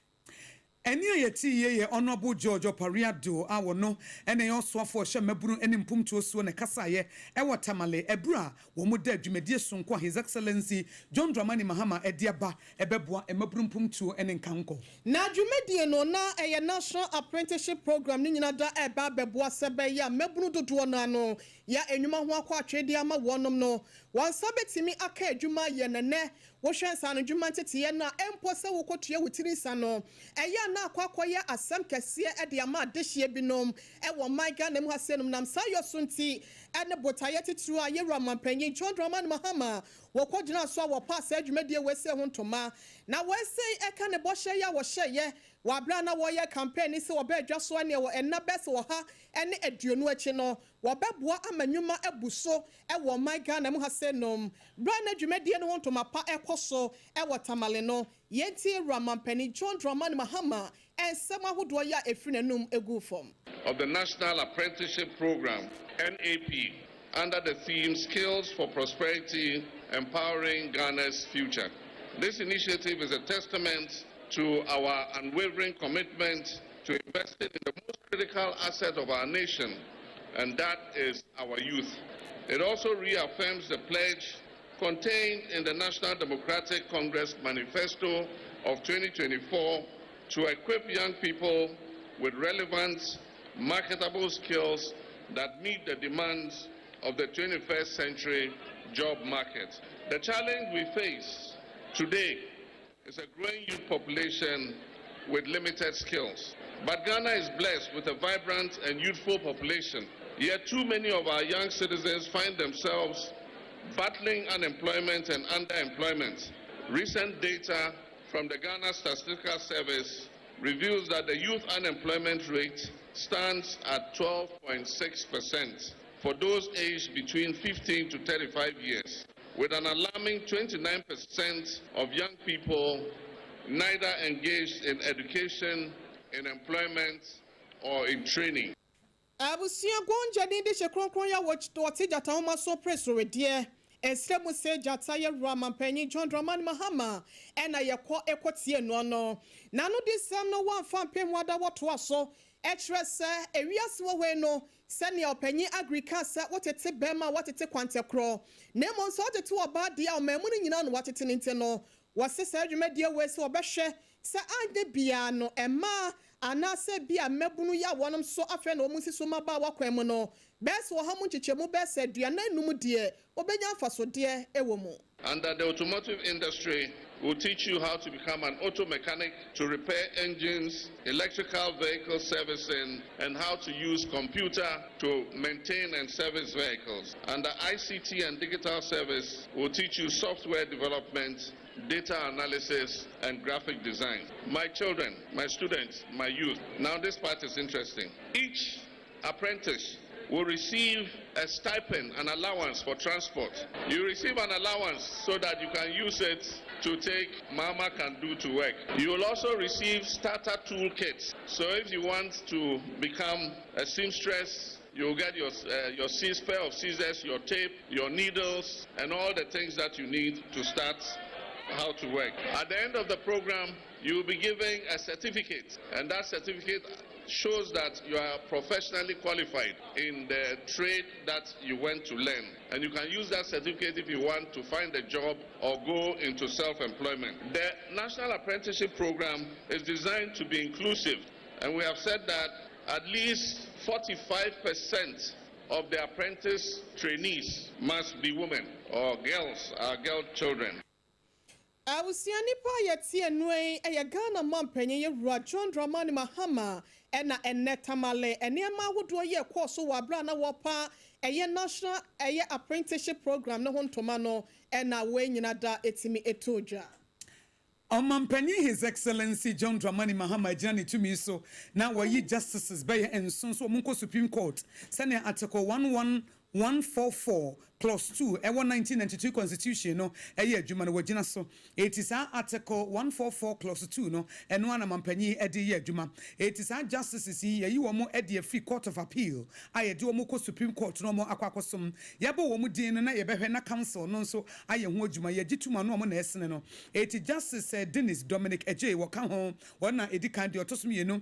Eni yeti ye Honorable George Opariado awo no ene yo soafo hye maburu ene mpumtuo so ne kasa ye e watamale ebra wo mu da dwumedie sonko His Excellency John Dramani Mahama ediaba ebeboa emaburu mpumtuo ene nkanko na dwumedie no na eye national apprenticeship program ni nyina da eba beboa sebe ya maburu dodo no ano ya enwuma ho akwa atwede ama wonom no wansa betimi aka adwuma ye nene wo hwensa no dwuma tete na empo se wo kotua wutiri sa no eya na akwakoye asem kese ede ama adehie binom e wo maiga nem hasenum nam sayo sunti ene botaye titru aye ramampanyi John Dramani Mahama wo kodina so wo pass adwumedie wese ho ntoma na wese eka ne bohye ya wo hyeye wabra na wo ye campaign se wo ba dwaso ane wo enna bese wo ha ene aduonu achi no wo beboa amanyuma ebuso e wo maiga nem hasenum bra na adwumedie no ho ntoma pa ekoso e wo tamale no yenti ramampani John Dramani Mahama and some ahodo ya efrinanum egu form of the National Apprenticeship Program NAP under the theme Skills for Prosperity, Empowering Ghana's Future. This initiative is a testament to our unwavering commitment to investing in the most critical asset of our nation, and that is our youth. It also reaffirms the pledge contained in the National Democratic Congress Manifesto of 2024 to equip young people with relevant, marketable skills that meet the demands of the 21st century job market. The challenge we face today is a growing youth population with limited skills. But Ghana is blessed with a vibrant and youthful population. Yet too many of our young citizens find themselves battling unemployment and underemployment. Recent data from the Ghana Statistical Service reveals that the youth unemployment rate stands at 12.6% for those aged between 15 to 35 years, with an alarming 29% of young people neither engaged in education, in employment, or in training. Abusia gonja ni de shekronkron ya wote jata homa so press redie esremu se jata ye ramampanyi John Dramani Mahama ena yekọ ekotie no na no disam no wan fan pem wada woto aso etre se ewiase wo we no sene opanyi agriculture wotete bema wotete kwantekro na mo nso wotete oba dia o mamu ni nyina no wotete nte no wose se adwumadie we se obehwe se ande bia no ema anase bia mebunu ya wonum so afa na omusi so maba wakwem no bes wo hamu chichemu bes aduana num de obenya afaso de ewomu. Under the automotive industry, we'll teach you how to become an auto mechanic, to repair engines, electrical vehicle servicing, and how to use computer to maintain and service vehicles. Under ICT and digital service, we'll teach you software development, data analysis, and graphic design. My children, my students, my youth. Now this part is interesting. Each apprentice will receive a stipend, an allowance for transport. You receive an allowance so that you can use it to take Mama Can Do to work. You will also receive starter toolkits. So if you want to become a seamstress, you'll get your pair of scissors, your tape, your needles, and all the things that you need to start how to work. At the end of the program, you will be given a certificate, and that certificate shows that you are professionally qualified in the trade that you went to learn. And you can use that certificate if you want to find a job or go into self-employment. The National Apprenticeship Program is designed to be inclusive, and we have said that at least 45% of the apprentice trainees must be women or girls, girl children. Abusia nipa yetie nwe Ghana mampanyi ye John Dramani Mahama ena enetamale enema wodo ye course wo abra na wopa national apprenticeship program no hontoma no ena we nyina da etimi etoja. Omampanyi His Excellency John Dramani Mahama Jani to me so now were ye justices by and so Munko Supreme Court send article 11144 clause 2 1992 constitution no adwuma no wagina so it is article 144 clause 2 no eno ana mampanyi edi adwuma it is justices yi wo mo edi free court of appeal ayede wo mo ko Supreme Court no mo akwakosom yabo wo mo din na yebehwe na council no so aye ho adwuma ye gituma no mo na esene no it justice Dennis Dominic Eje wo kan ho wona edi kan de otosom ye no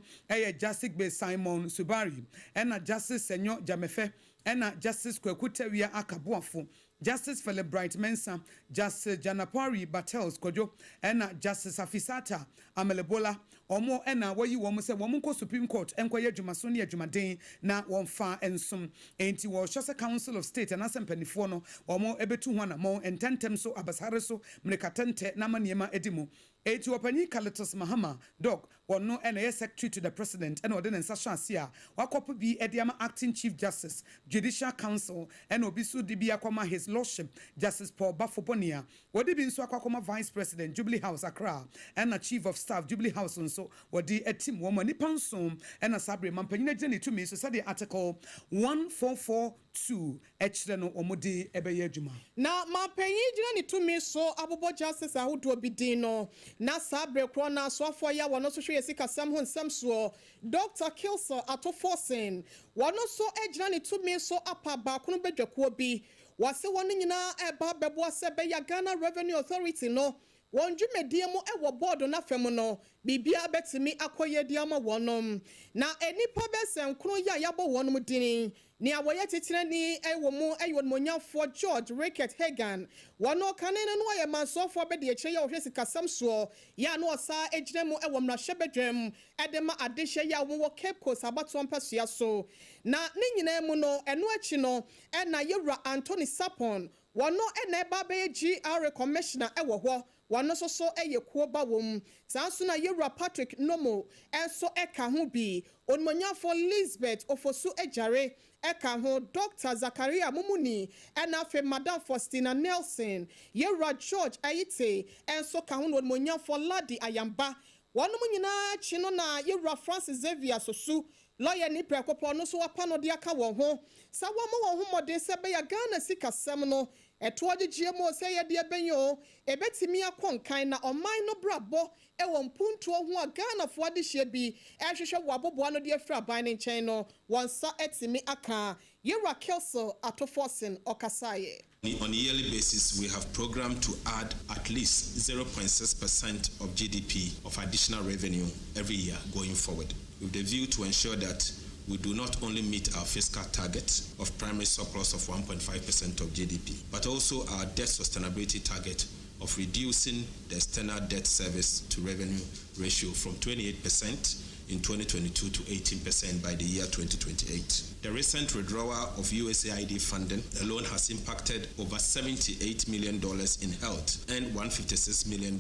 justice be Simon Subari ena justice Senyo Jamefe ena justice Kwekutawia Akabuafo Justice Philip Bright Mensa, Justice Janapari Battles Kojo, ena Justice Afisata Amelebola, omo ena wayi womo se womo ko Supreme Court enkoye dwumaso ne adwumaden na wonfa ensum enti wo Shose Council of State and asempanifoɔ no omo ebetu ho na mo ententem so abasare so mrekatente na maniema edimu eti opanyi Kaletos Mahama dog wono ena ye secretary to the president ena ode nsa hwase a wakopo bi ediama acting chief justice judicial council ena obisu di bia kwama his lordship Justice Paul Bafoponia wodi bi nso akwakoma vice president Jubilee House Accra ena chief of staff Jubilee House nso wodi a team woman nipa nso ena sabre mampanyina gye ne tumi so said article 1442 echre no omodi ebeye adwuma na mampanyi gye ne tumi so abobo justice ahodo bi din no na sabre kro na so afọ ya wono so hwe sika sam ho nsam so Dr. Kilso Atoforsen wono so egyina ne tumi so apa ba kono bedwakuo bi wase woni nyina eba bebo se be ya Ghana Revenue Authority no wonju mediemu ewo board na fem no bibia betimi akoye diama wonom na enipa besen kro ya yabo wonom dini ni awoye titire ni ewo mu ewo monyafo George Rickett Hagan wono kanene no ye mansofo be de eche ya ohwe sikasam so ya no osa ejire mu ewo mrahye bedwam edema adehye ya wo Cape Coast abato mpasua so na ni nyina mu no eno achi no na yewra Anthony Sapon wano ene ba be GR commissioner ewo ho wano so eye kuo ba wom sanso na Yewura Patrick Nomo enso eka ho bi onmonyafo Elizabeth Ofosu Ejare eka ho Dr. Zakaria Mumuni ena fe Madam Faustina Nelson Yewura George Ayite enso ka ho onmonyafo Ladi Ayamba wano nyina chino na Yewura Francis Xavier Sosu lawyer ni prekopo no so apano de aka wo ho sa wo mo ho mode se be ya Ghana sika sem no eto agye mo se ye de benyo ebetimi akonkan na oman no brabo e wo mpunto ho a Ghana fo ade hye bi ehwehwe wo aboboa no de afra ban ne nchen no wonsa etimi aka Yewura Kelso Atoforsen Okasaye. On a yearly basis, we have programmed to add at least 0.6% of GDP of additional revenue every year going forward, with the view to ensure that we do not only meet our fiscal target of primary surplus of 1.5% of GDP, but also our debt sustainability target of reducing the external debt service to revenue ratio from 28% in 2022 to 18% by the year 2028. The recent withdrawal of USAID funding alone has impacted over $78 million in health and $156 million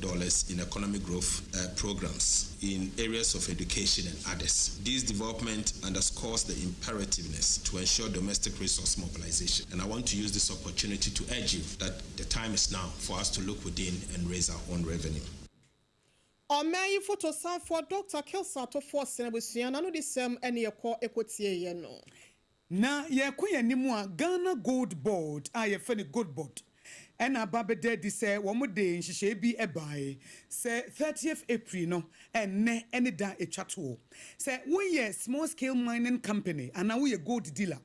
in economic growth programs in areas of education and others. This development underscores the imperativeness to ensure domestic resource mobilization. And I want to use this opportunity to urge you that the time is now for us to look within and raise our own revenue. Omayi photo san for Dr. Kelso Atoforsen abusuana no disem ene yekọ ekotie ye no. Na yekoye nimu a Ghana Gold Board a ye fe ni Gold Board. Ena babede di se wo mo de nhihye bi ebae se 30th April no enne ene da etwato. Se wo ye small scale mining company ana wo ye gold dealer.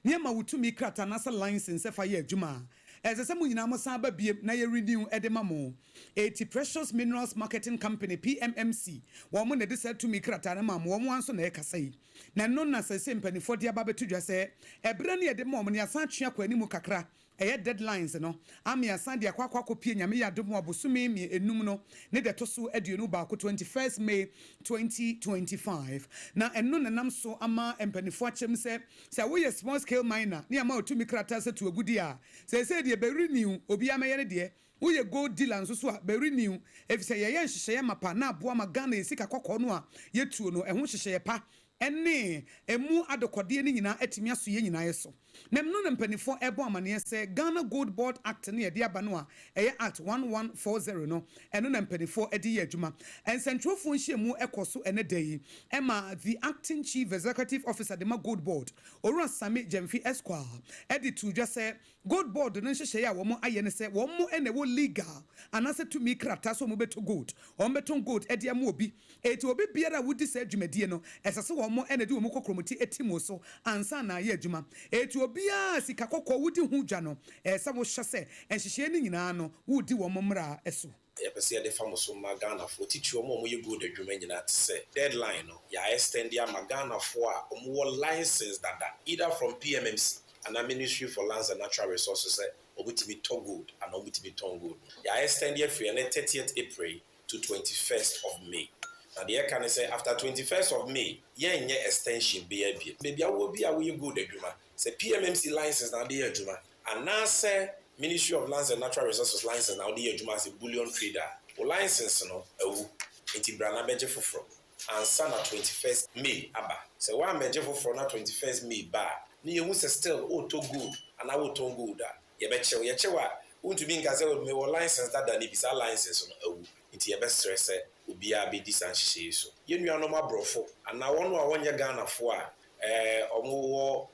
Niema wutumi krata nasa license fa ye adwuma. As a Samuina Masaba Biem, na renew Edemamo, 80 Precious Minerals Marketing Company, PMMC, woman that said to me, Kratanamam, one once on Ekasai. Nanona says, Penny for the Ababa to just say, a brandy at the moment, Yasanchia Quenimu Kakra. Deadlines no ami asande akwakwa kopie nyame ya domo abosumi mi enum no ne de toso aduonu ba ko 21st May 2025 na eno nanam so ama empanifo achem se wo ye small scale miner ne ama otumi krata se to agudi a se de be renew obi ameye de wo ye gold dealer nso so a be renew efise ye nhyehyeye mapa na aboa ma Ghana esika kokko no a yetuo no eho hyehyeye pa ene emu adokode ni nyina atimi aso ye nyina yeso na mno na mpanifo ebo amane se Ghana Gold Board Act ne de aba no a eye Act 1140 no eno na mpanifo edi ye adwuma ensentrofo nhyiemu ekoso ene dai ema the acting chief executive officer de ma Gold Board Owura Sami Jemfi Esquire edi to just say Gold Board no nhyehyeye a wo mo aye ne se wo mo ene wo legal anase to mi krata so mo beto gold o beto gold edi am obi eti obi biara wudi se adwumadie no esase wo mo ene de wo mo kokromoti etimo so ansa na ye adwuma eti obia sika kokko wudi hu dwa no esa wo hyese enhyehye ni nyina no wudi wo momra eso yɛpɛsɛ yɛde fa mo so ma Ghanafoɔ titiri ɔmo a ɔmo yɛ good adwuma nyinaa te sɛ deadline no yɛ extend ama Ghanafoɔ a ɔmo wɔ license dada either from PMMC and the Ministry for Lands and Natural Resources ɔmo timi tɔ gold and ɔmo timi tɔn gold yɛ extend yɛ free ɛnɛ 30th April to 21st of May. Now the air can say after 21st of May, yen extension be a bit. Maybe I will be a way good adjuma. Say PMMC license now the adjuma. And now say Ministry of Lands and Natural Resources license now the adjuma as a bullion trader. O license no enti brana beje for and sana 21st May aba. Say one beje for na 21st May ba. Ni you say still to good and I will to good that. Ye beche wa want to be in Gaza me license that ni bisa license no enti ye be stress obi a be disanhye so ye nua no mabrofo ana won a wonye Ghana fo a omo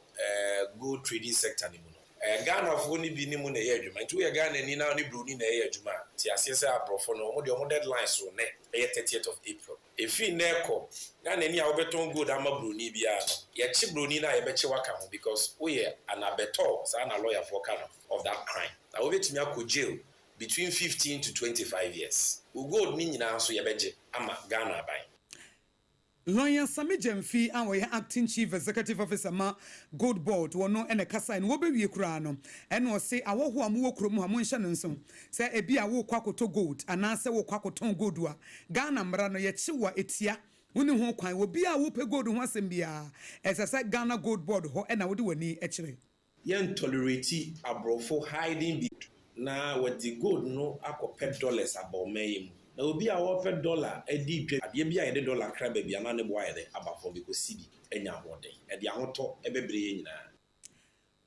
gold trading sector ni mu no Ghana fo ni bi ni mu na ye adwuma nti we Ghana ni na ni bro ni na ye adwuma ti asese abrofo no omo de omo deadline so ne 30th of April efi na eko Ghana ni a obeton gold ama bro ni bia no ye chi bro ni na ye be chi waka ho because we ye anabeto sa na lawyer for kind of that crime na obetimi akọ jail between 15 to 25 years. We go ni nyina so yebeje ama Ghana bai. Lawyer Sami Jemfi and acting chief executive officer ma Gold Board wono ene kasa en wo be wie kura no en wo se awo ho am wo krom ha mo nhye no nso se ebi a wo kwakoto gold ana se wo kwakoton gold a Ghana mra no ye chiwa etia woni ho kwan wo bi a wo pe gold ho asem bia esese Ghana Gold Board ho ena wo de wani ekire. yen tolerate abrofo hiding the na what the gold no akopɛ dollars about me. Na obi a wɔpɛ dollar edi dwa adeɛ bi a yɛde dollar kra baabi ana ne boa yɛde abafo bi ko sibi enya ahoɔden ɛde ahotɔ ɛbɛbrɛ nyinaa.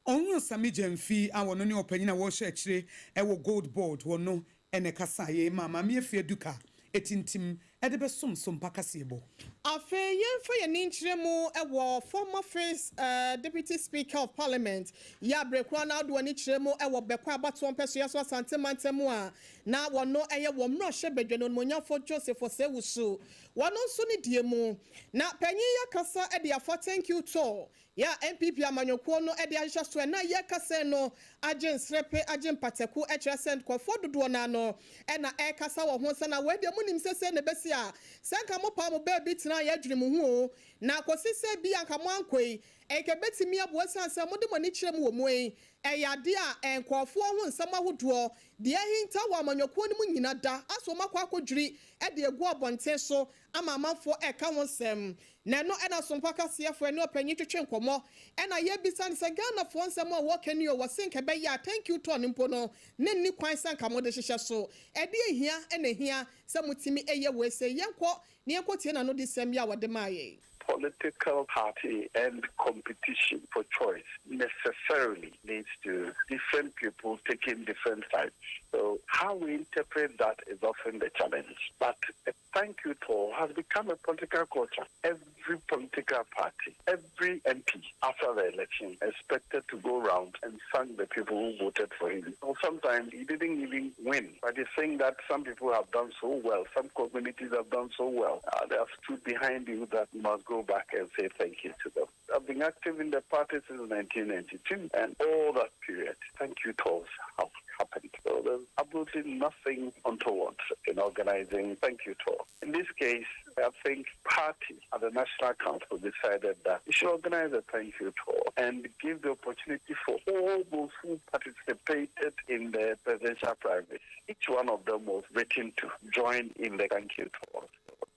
Onyo Sami Jemfi a wono ne opanyina wo hye akyire ɛwɔ gold board wono ene kasa ye mama me afie duka etintim ede be sompa kasebo afe yemfa ye ninkyire mu ɛwɔ former first deputy speaker of parliament ya brekwa na do ani kyire mu ɛwɔ bekwa abato mpeso yaso asante mantemu a na wono ɛyɛ wo mro hye bedwano monyafo Joseph Osewusu wono nso ne die mu na panyin ya kasa ɛde afọ thank you to ya MPP amanyoko no ɛde ahyehyɛ so na ya kasa no agent srepe agent pateku HSN kwafo dodo na no ɛna ɛkasa wɔ ho sɛ na we de munim sese ne besi a sanka mo pa mo baby tena ya dwene mu ho na kosise bi anka mo ankoi eke betimi aboasan sɛ mo de mo ni kyerɛ mu wɔ mu yi ɛyade a ɛnkɔfo ho nsɛm ahodoɔ de ahinta wɔ amanyoko no mu nyina da aso makɔ akɔdwiri ɛde egu abɔnten so ama amanfo ɛka ho nsɛm na no ɛna sompa kaseɛfo ɛne ɔpanyin twetwe nkɔmɔ ɛna yɛ bisa ne sɛ Ghana fo nsɛm a wɔka ni o wɔ senka bɛyɛ thank you to nimpo no ne ni kwan sanka mo de hyehyɛ so ɛde ehia ɛna ehia sɛ mutimi ɛyɛ wɔ sɛ yɛnkɔ ne yɛnkɔ tie na no de sɛm ya wɔde maaye. Political party and competition for choice necessarily leads to different people taking different sides. So how we interpret that is often the challenge. But a thank you to has become a political culture. Every political party, every MP after the election expected to go around and thank the people who voted for him. Or sometimes he didn't even win, but he's saying that some people have done so well, some communities have done so well. They have stood behind you that you must go back and say thank you to them. I've been active in the party since 1992, and all that period, thank you talks have happened. So there's absolutely nothing untoward in organizing thank you talk. In this case, I think party at the National Council decided that we should organize a thank you talk and give the opportunity for all those who participated in the presidential primary. Each one of them was written to join in the thank you talk.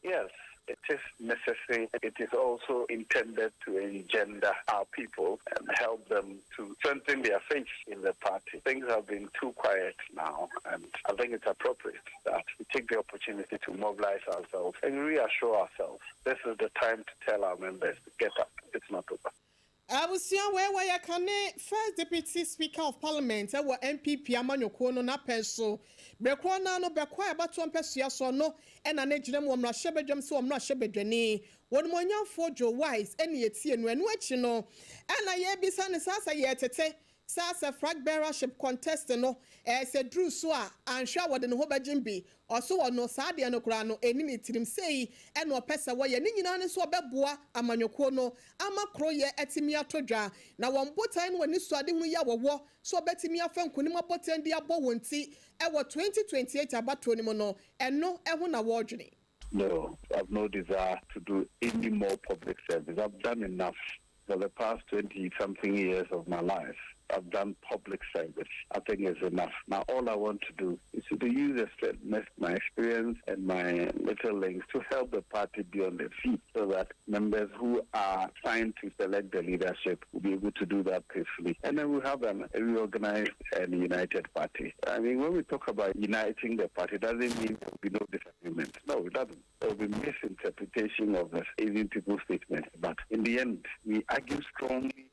Yes, it is necessary. It is also intended to engender our people and help them to strengthen their faith in the party. Things have been too quiet now, and I think it's appropriate that we take the opportunity to mobilize ourselves and reassure ourselves. This is the time to tell our members to get up. It's not over. Abusia where ya kane first deputy speaker of parliament wa MPP amanyoko no na penso brekwa na no bekwa abato mpesua so no ena na gyina mu omra hyebedwam se omra hyebedwani won monyafo Joe Wise ene yetie no enu achi no ena ye bisa ne sasa ye tete sasa flag bearership contest no se dru so a anhwa wode ne ho bagimbi oso wono saade no kura no eni ne tirim sei ena opesa wo ye ne nyina ne so obeboa amanyoko no amakro ye etimi atodwa na won botan no ani so ade hu ya wowo so obetimi afankunim abotan di abo wonti e wo 2028 abato ni mo no eno eho na wodwene. No, I have no desire to do any more public service. I've done enough for the past 20-something years of my life. I've done public service. I think it's enough. Now, all I want to do is to use my experience and my little links to help the party be on their feet so that members who are trying to select the leadership will be able to do that peacefully. And then we'll have a reorganized and united party. I mean, when we talk about uniting the party, it doesn't mean there will be no disagreement. No, it doesn't. There will be misinterpretation of the Asian people's statements. But in the end, we argue strongly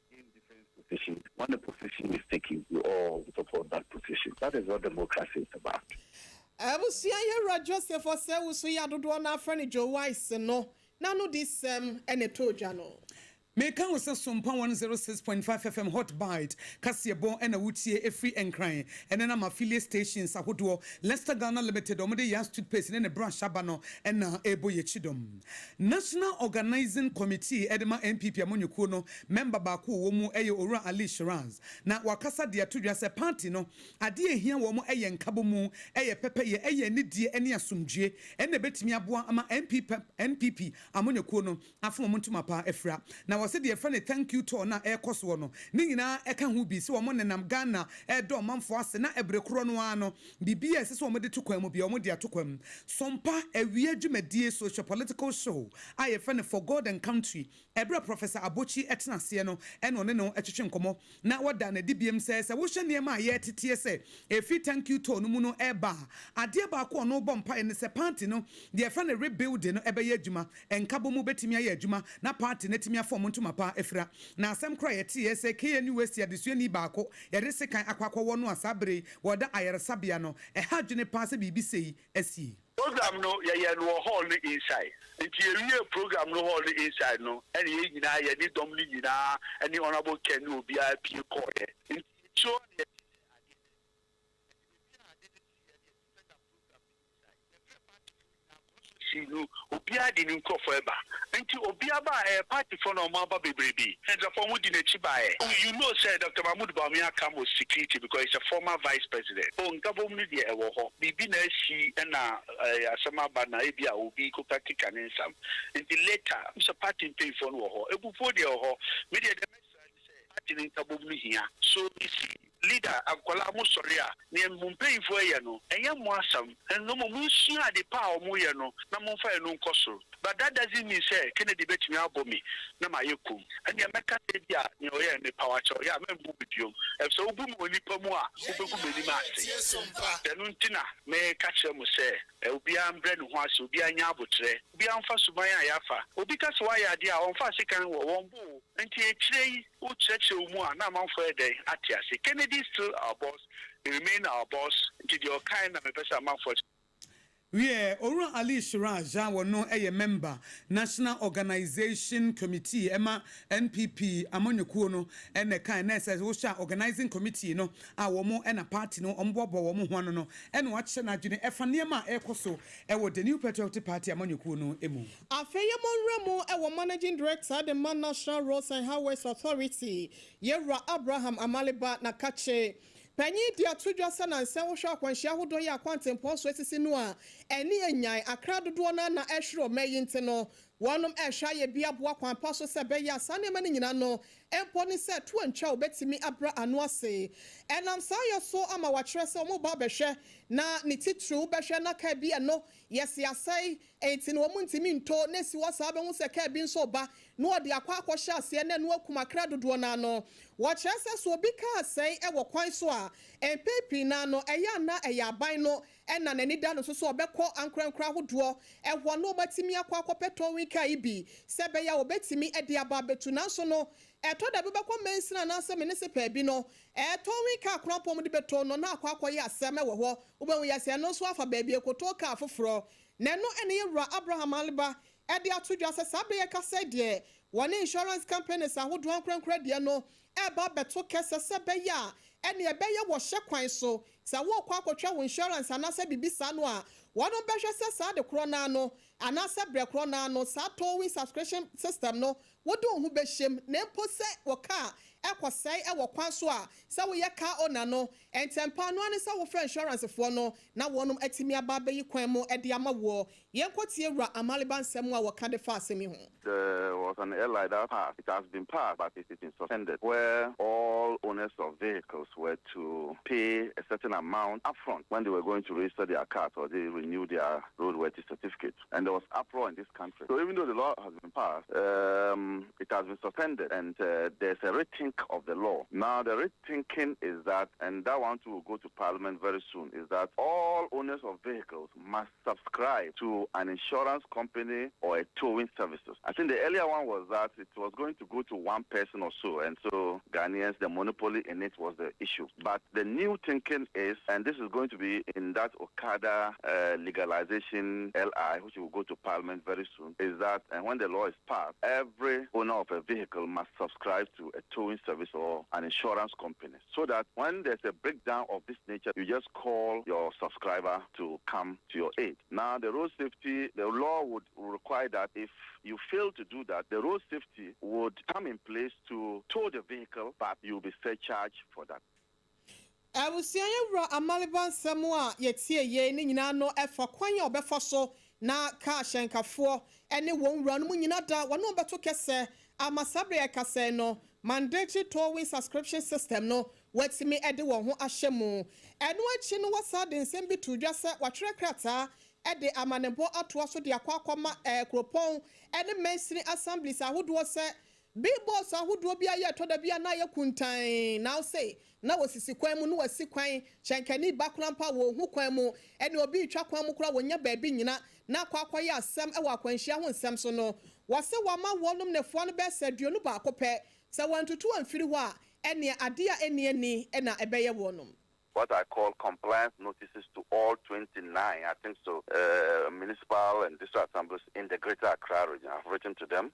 position. When the position is taken, you all support that position. That is what democracy is about. Abusia ye Joseph Osewusu ya dodo na friend Joe Wise no. Na no this ene toja no. Meka wo se Sompa 106.5 FM hot bite kasebo ena wutie efri enkran ena na affiliate stations ahodo Leicester Ghana Limited omode ya toothpaste ne branch abano ena ebo ye chidom National Organizing Committee edema MPP amonyuko no member ba ko wo mu eye Ora Ali Shiraz na wakasa de atodwa se party no ade ehia wo mu eye nkabo mu eye pepe ye eye nidie ene asomdwe ena betimi aboa ama MPP amonyuko no afo mo ntuma pa efra na ɔsɛ deɛ ɛfɛ ne thank you to na ɛkɔ so no ne nyinaa ɛka ho bi sɛ wɔn nenam Ghana ɛdɔ ɔmanfo ase na ɛbrɛ korɔ no ano bibi a ɛsɛ sɛ wɔn de to kwan mu bi wɔn de ato kwan mu Sompa awie dwumadie social political show a yɛfɛ ne for God and country ɛbrɛ Professor Aboagye ɛtena aseɛ no ɛna ɔne no ɛtwetwe nkɔmɔ na wɔda na dibiem sɛ wohwɛ nneɛma a yɛteteɛ sɛ efi thank you to no mu no ɛba adeɛ baako ɔno bɔ mpa ne sɛ party no deɛ ɛfɛ ne rebuilding no ɛbɛyɛ adwuma ɛnkabɔ mu bɛtumi ayɛ adwuma na party no tumi afɔ mu ntoma pa efira na asɛm kora yɛte yɛ sɛ KNU West adesuani baako yɛde sekan akwakɔwɔ no asabere wɔda ayaresabea no ɛha dwene pa sɛ biribi sei asi program no yɛ no hall no inside nti area program no hall no inside no ɛne yɛ nyinaa yɛ ne dɔm no nyinaa ɛne honorable Ken no obiara pie kɔɛ nti so no obiara di nim kɔ forever nti obiara ba party for no mamba bebrebe and the former di n'akyi ba you know say Dr. Mahmoud Bawumia come with security because he's a former vice president ngabom ni de ɛwɔ hɔ bibi na asi na asɛm aba na ebi a obi ko practical nsam nti later mr party pay for no wɔ hɔ ebufo de wɔ hɔ me de party ni ngabom ni hia so you see leader akwala mo sɔre a ne mpanyinfo yɛ no ɛyɛ mo asam ɛno mo nsua de pa o mo yɛ no na mo fa ɛno nkɔ so but that doesn't mean say Kennedy betumi abɔ me na ma yɛ kum ɛne mɛka sɛ bi a ne ɔyɛ ne power chow yɛ membu bidiom ɛfsɛ obu mo nipa mu a obegu me nim ase ɛno ntina me ka kyerɛ mo sɛ obiara mbrɛ ne ho ase obiara nya abotrɛ obiara mfa suban a yɛafa obi ka sɛ wayɛ ade a ɔmfa sekan wɔ wɔn bo nti ekyirɛ yi wo kyerɛkyerɛ mu a na amanfo ɛdɛn ate ase Kennedy is still our boss, he remain our boss until your kind of a person among for. Ora Ali Shiraja wono a member National Organization Committee Emma NPP amonyekuo no and the kind says wosha organizing committee no a womo and a party no ombobo womo hono no and watch na dwene efaniema ekoso e wo the New Patriotic Party amonyekuo no emu afeyemon remo e wo managing director the Man National Roads and Highways Authority Yera Abraham Amaliba na kache Penny dia tudwa sana nse wo hwa kwanhia hodo ya kwantempo so esisi no a eni enyan akra dodo na ehwero mayinte no wonom ehwa ye bia boa kwanpa so se be ya sane mani nyina no empo ni se to antwa obetimi abra ano ase enam sa yo so ama wa kire se omo ba behwe na ni titru behwe na ka bi eno yes yasai enti no omo ntimi nto na si wo sa be hu se ka bi nso ba no ode akwa akwhya ase na no akuma akra dodo na no wo kire se so obi ka asai e wo kwan so a empepi na no eya na eya ban no ena nani da no so obekọ ankrankra hodo ehwo no batimi akwa akọpeto wika ibi sebe ya obetimi ede aba betu na so no eto da bebekọ mensina na se municipal bi no eto wika akropom de beto no na akwa akọ ya aseme wo ho obewu ya se no so afa ba bi ekoto ka afoforo na no ene yewura Abraham Aliba ede atodwa se sabe ye kase de woni insurance companies ahodo ankrankra de no eba beto kese sebe ya ene ebeye wo hye kwan so sa wo kwa akotwa wo insurance anase bibisa no a wono behwe se sa de krona no anase bre krona no sa towing subscription system no wodo hu behyem na empose wo ka ekosai e wo kwan so a sa wo ye ka ona no entempa no ane sa wo fra insurance fo no na wonom atimi aba beyi kwan mu e de ama wo yenkotie wura Amaliba nsem a wo ka de fa asemi ho. There was an airline that passed. It has been passed, but it is been suspended, where all owners of vehicles were to pay a certain amount upfront when they were going to register their cars or they renew their roadworthy certificate. And there was uproar in this country. So even though the law has been passed, it has been suspended, and there's a rethink of the law. Now the rethinking is that, and that one too will go to Parliament very soon, is that all owners of vehicles must subscribe to an insurance company or a towing services. I think the earlier one was that it was going to go to one person or so, and so Ghanaians, the monopoly in it was the issue. But the new thinking is, and this is going to be in that Okada legalization LI, which will go to Parliament very soon, is that when the law is passed, every owner of a vehicle must subscribe to a towing service or an insurance company, so that when there's a breakdown of this nature, you just call your subscriber to come to your aid. Now, the road safety, the law would require that if you fail to do that, the road safety would come in place to tow the vehicle, but you'll be surcharged for that. I will see you Amaliba Samoa, yet see ye, Nina no effort, Quanya or Befoso, na cash and Kafo, and it won't run Munina, one no better kesse, amasabre kase no mandatory towing subscription system no wetimi ede wo ho ahye mu eno achi no wasa de nsem bi to dwa se watwere krata ede amanebo atoa so de akwakoma kropon ene mensini assemblies ahodo se big boss ahodo bia ye toda bia na ye kuntan now say na wasisi kwan mu no wasi kwan chenkani bakrampa wo hu kwan mu ene obi twa kwan mu kura wonya baabi nyina na akwakoye asem e wa kwanhia ho nsem so no wase wama wonum nefo no be saduonu ba akopɛ sɛ wantutu amfiri ho a ene ade a ene na ɛbɛyɛ wonum. What I call compliance notices to all 29, I think so, municipal and district assemblies in the Greater Accra region. I've written to them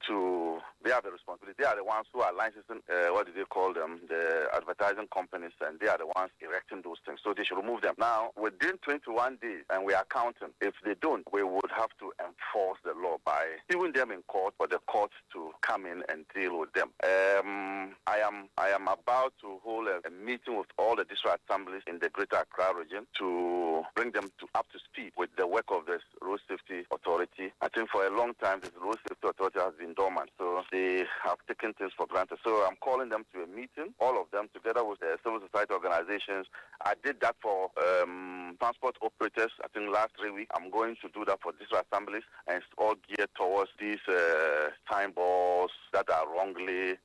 they have the responsibility. They are the ones who are licensing, what do they call them, the advertising companies, and they are the ones erecting those things. So they should remove them. Now, within 21 days, and we are counting, if they don't, we would have to enforce the law by suing them in court for the courts to come in and deal with them. I am about to hold a meeting with all the district assemblies in the Greater Accra region to bring them up to speed with the work of the Road Safety Authority. I think for a long time, the Road Safety Authority has been dormant, so they have taken things for granted. So I'm calling them to a meeting, all of them, together with the civil society organizations. I did that for transport operators, I think last 3 weeks. I'm going to do that for district assemblies, and it's all geared towards these signboards that are wrongly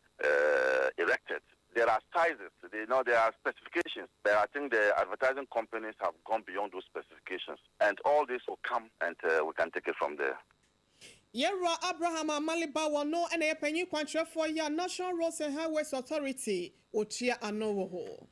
erected. There are sizes, there are specifications, but I think the advertising companies have gone beyond those specifications. And all this will come, and we can take it from there. Yera Abraham Amaliba wano ene penyi kwantre for ya National Roads and Highways Authority otia anowo.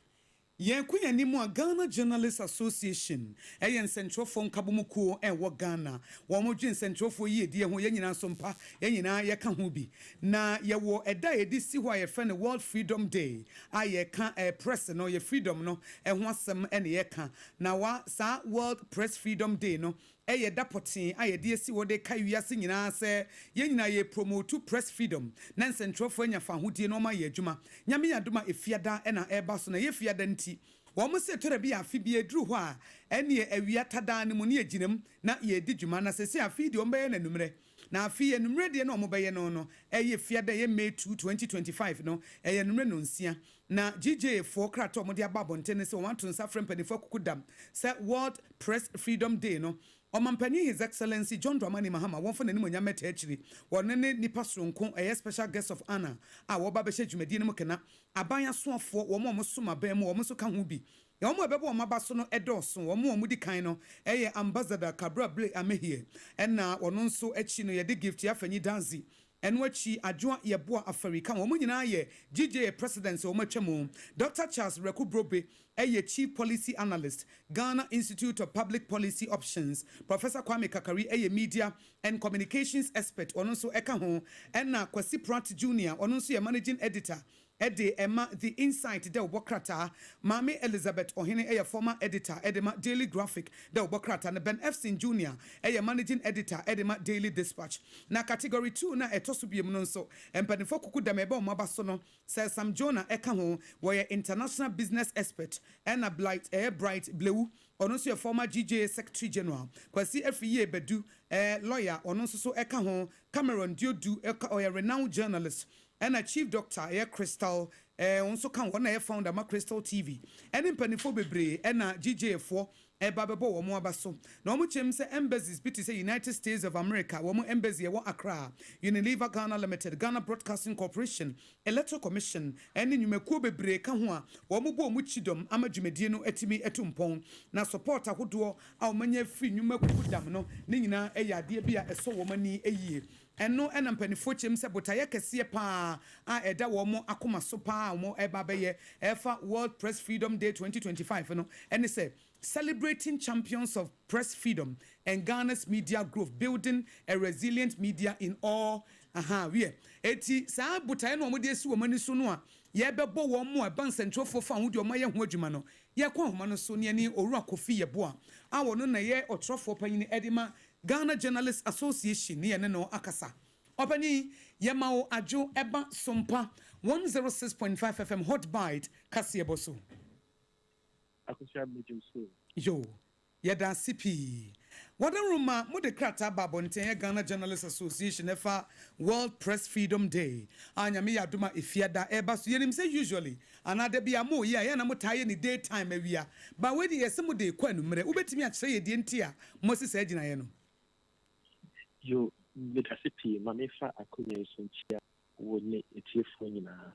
Yenkunya nimu a Ghana Journalists Association eyen central phone kabumukuo wo Ghana womodwen central phone ye die ho yenyina sompa yenyina ye ka ho bi na ye wo eda edi si ho ye friend World Freedom Day aye ka press no ye freedom no ho asem ene ye ka na wa sa World Press Freedom Day no eye dapotin aye de si wo de ka wiase nyina se yenyina ye promote press freedom na central phone nya fa hodie no ma ye adwuma nyame yadoma efiada ena eba so na ye fiada nti wo mo se tore bi afi bi edru ho a ene awia tada ne mu ne aginem na ye di dwuma na se afi de o mbe na numre na afi ye numre de na o mo be ye no eye fiada ye May 2 2025 no eye numre no nsia na GJ for krato mo de ababonte ne se want to nsa frem panifo kukudam se World Press Freedom Day no Omampani His Excellency John Dramani Mahama won for nanim nyamete achiri wonne nipa sonko special guest of honor a wo ba be hye no kena aban asofo wo mo soma ban mu wo so ka ho bi ya wo bebo wo maba so no edoso wo di kan no ambassador Kabra Ble Amehie na wono nso achi no ye de gift ya fanyi danzi enwachi adwoa yeboa Africa wo nyina ye GJ president wo matwam Dr. Charles Rekubrobe chief policy analyst Ghana Institute of Public Policy Options Professor Kwame Kakari media and communications expert ononso eka ho na Kwasi Pratt Jr. ononso ye managing editor Emma the insight de obokrata Mami Elizabeth Ohene former editor Edema Daily Graphic de obokrata na Ben Efsin Jr. Managing editor Edema Daily Dispatch na category 2 na etosubiem no nso empanifo kukuda meba omaba so no Sir Sam Jonah eka ho wo international business expert na Bright Blewu ononso ye former GJ Secretary General Kwasi Efiye Bedu lawyer ononso so eka ho Cameron Diodu renowned journalist and a chief doctor Crystal also kan one founder ma Crystal TV and in penifo bebre and a GJ4 babebo wo mo abaso na omo chem se embassies biti say United States of America wo mo embassy wo Accra Unilever Ghana Limited Ghana Broadcasting Corporation Electoral Commission and nyumekuo bebre ka ho a wo mo bo mu chidom amadwumedie no atimi etumpon na support ahodo a omanya free nyumekuo dam no ne nyina ade bia eso wo mani eyie eno enampanifo chem se botaye kese pa a eda wo mo akoma so pa mo eba beye efa World Press Freedom Day 2025 no ene se celebrating champions of press freedom and Ghana's media growth, building a resilient media in all. Eti sa botaye no mo de si wo mani so no a ye bebo wo mo ban central for fa ho de o maye ho adwuma no ye kwa ho no so ne ani oru akofi ye bo a wono na ye otrofo panyin edima Ghana Journalists Association ni ene no akasa opani yemao ajo eba Sompa 106.5 FM hot bite kase boso Akosua mejuso yo yeda CP Wadaruma mo de krata babonten Ghana Journalists Association efa World Press Freedom Day. Anya me yaduma ifiada eba so yenim say usually another be amo ya na mo taye ni daytime awia. But we de yesemo de kwa numere ubetimi a kire ye de ntia mo se agina ye no. Yo metasipi mamefa akonya sonchia woni etiefo nyina.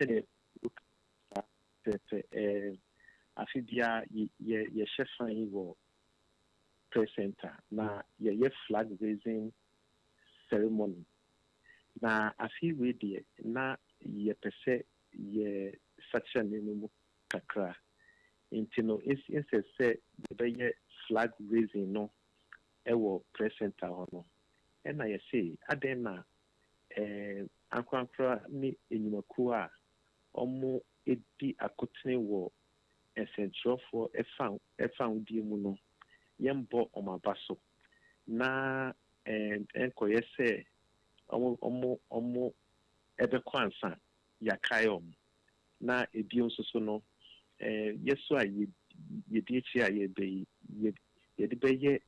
Said afibia ye chefan wo press center na ye flag raising ceremony na afi we de na ye pese ye section mu kakra intino inse say the flag raising no ewo press center hono na ye say aden na ankwankra ni enyumaku a omo edi akotene wo esentrofo efan di mu no yembo omabaso na enkoye se omo ebe kwansa yakayom na ebi onsoso no yeso a yedi echi a yedi beye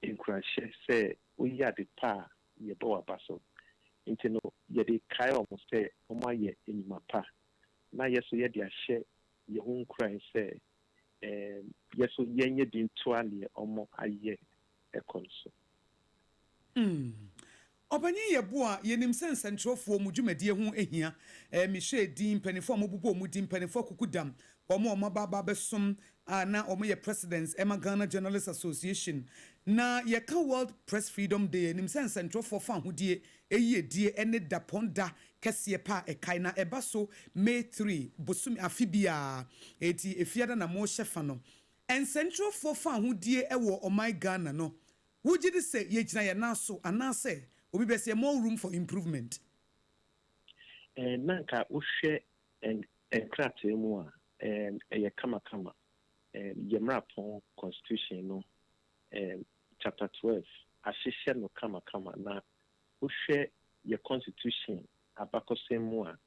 encourage se oya de pa yebo abaso intino yedi kayom se omo aye enimapa na yeso yedi ahye yehun kran se yeso yenye din toale omo aye ekonso Obanye yeboa yenim sense ntrofo mu dwumadie ho ehia mi hwe din panifo mo bubo mu din panifo kukudam omo baba besom na omo ye presidents Emma Ghana Journalists Association na ye ka World Press Freedom Day yenim sense ntrofo fa hodie eyie die ene daponda kese pa ekai na eba so May 3 bosumi afibia eti efiada na mo hyefa no en central for fa hodie ewo omai Ghana no wugidi se ye gina ye na so anase obi be say more room for improvement nanka uhwe enkrate mu a ye kama ye mrapon constitution no chapter 12 ahihye no kama na uhwe ye constitution abakose mu a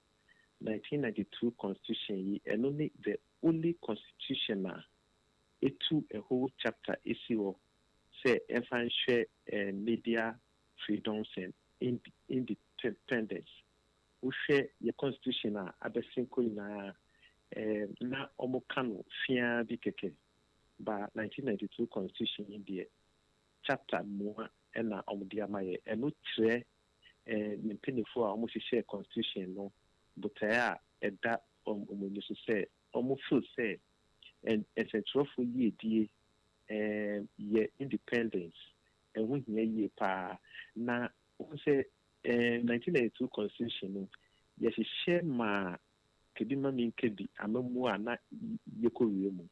1992 constitution yi only the only constitution etu a whole chapter isiwo say efanhwe media freedoms and independence. We share your constitution abesinko na omokano fia bikeke ba 1992 constitution in chapter more na omdiamaye eno tre mpinifo a share constitution no but eda omunyeso say omofo say and essential for ye die ye independence and we hear pa na say 1992 constitution yes share ma kedima min kebi amamu na yekowie mu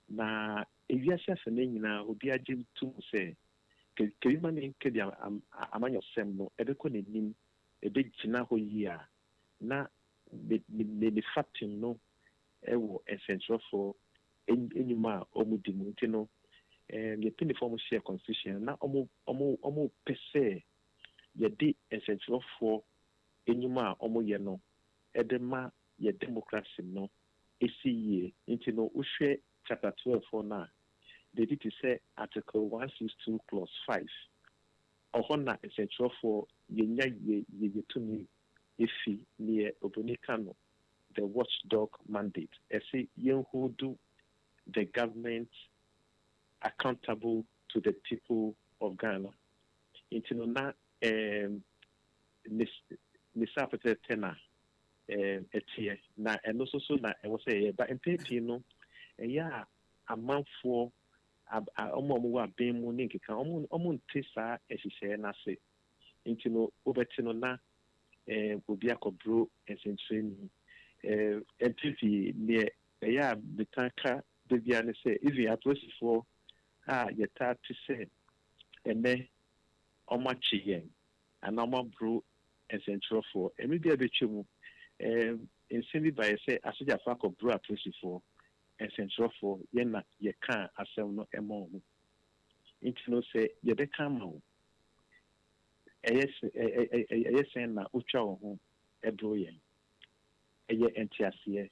na ewiase afene nyina obi agye tum say kedima min kebi amanyo sem no ebeko nenim ebegina ho yi a na the facting no ewo essential for enyuma omudimu ntino the uniform share constitution na omo pese ye di essential for enyuma omo ye no edema ye democracy no esi ntino uhwe chapter 12 for na they did to say article 162 clause 5 ohona essential for ye tumi efi near obonikano the watchdog mandate esi yen who do the government accountable to the people of Ghana. Into na misapete tena etie na and also so na I was say but in paper no yeah a month for omo ben mu ninki kan omo ntisa ehihye na se into no obetino na obi akobro esentreni entity near yeah betanka bibia ne say if you approach for yeta to say ene omachi yen and bro essential for maybe a between in semi by say asoja fa ko bro approach for essential for yena ye kan asem no emo into no say ye be kan ma yes na utwa wo ho ebro yen eye entiase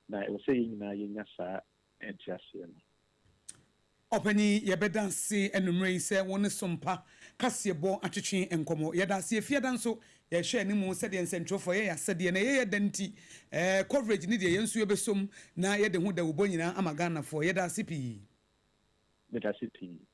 na e say nyina yenya sa entiase no Openi yebedansi enumre se woni sompa kasebo atwetwe enkomo yedase efiadan so ye hwe ni mu se de nsentwofo ye yasede na ye danti coverage ni de yensu yebesom na ye de hu da wobonyina amagana fo yedase pi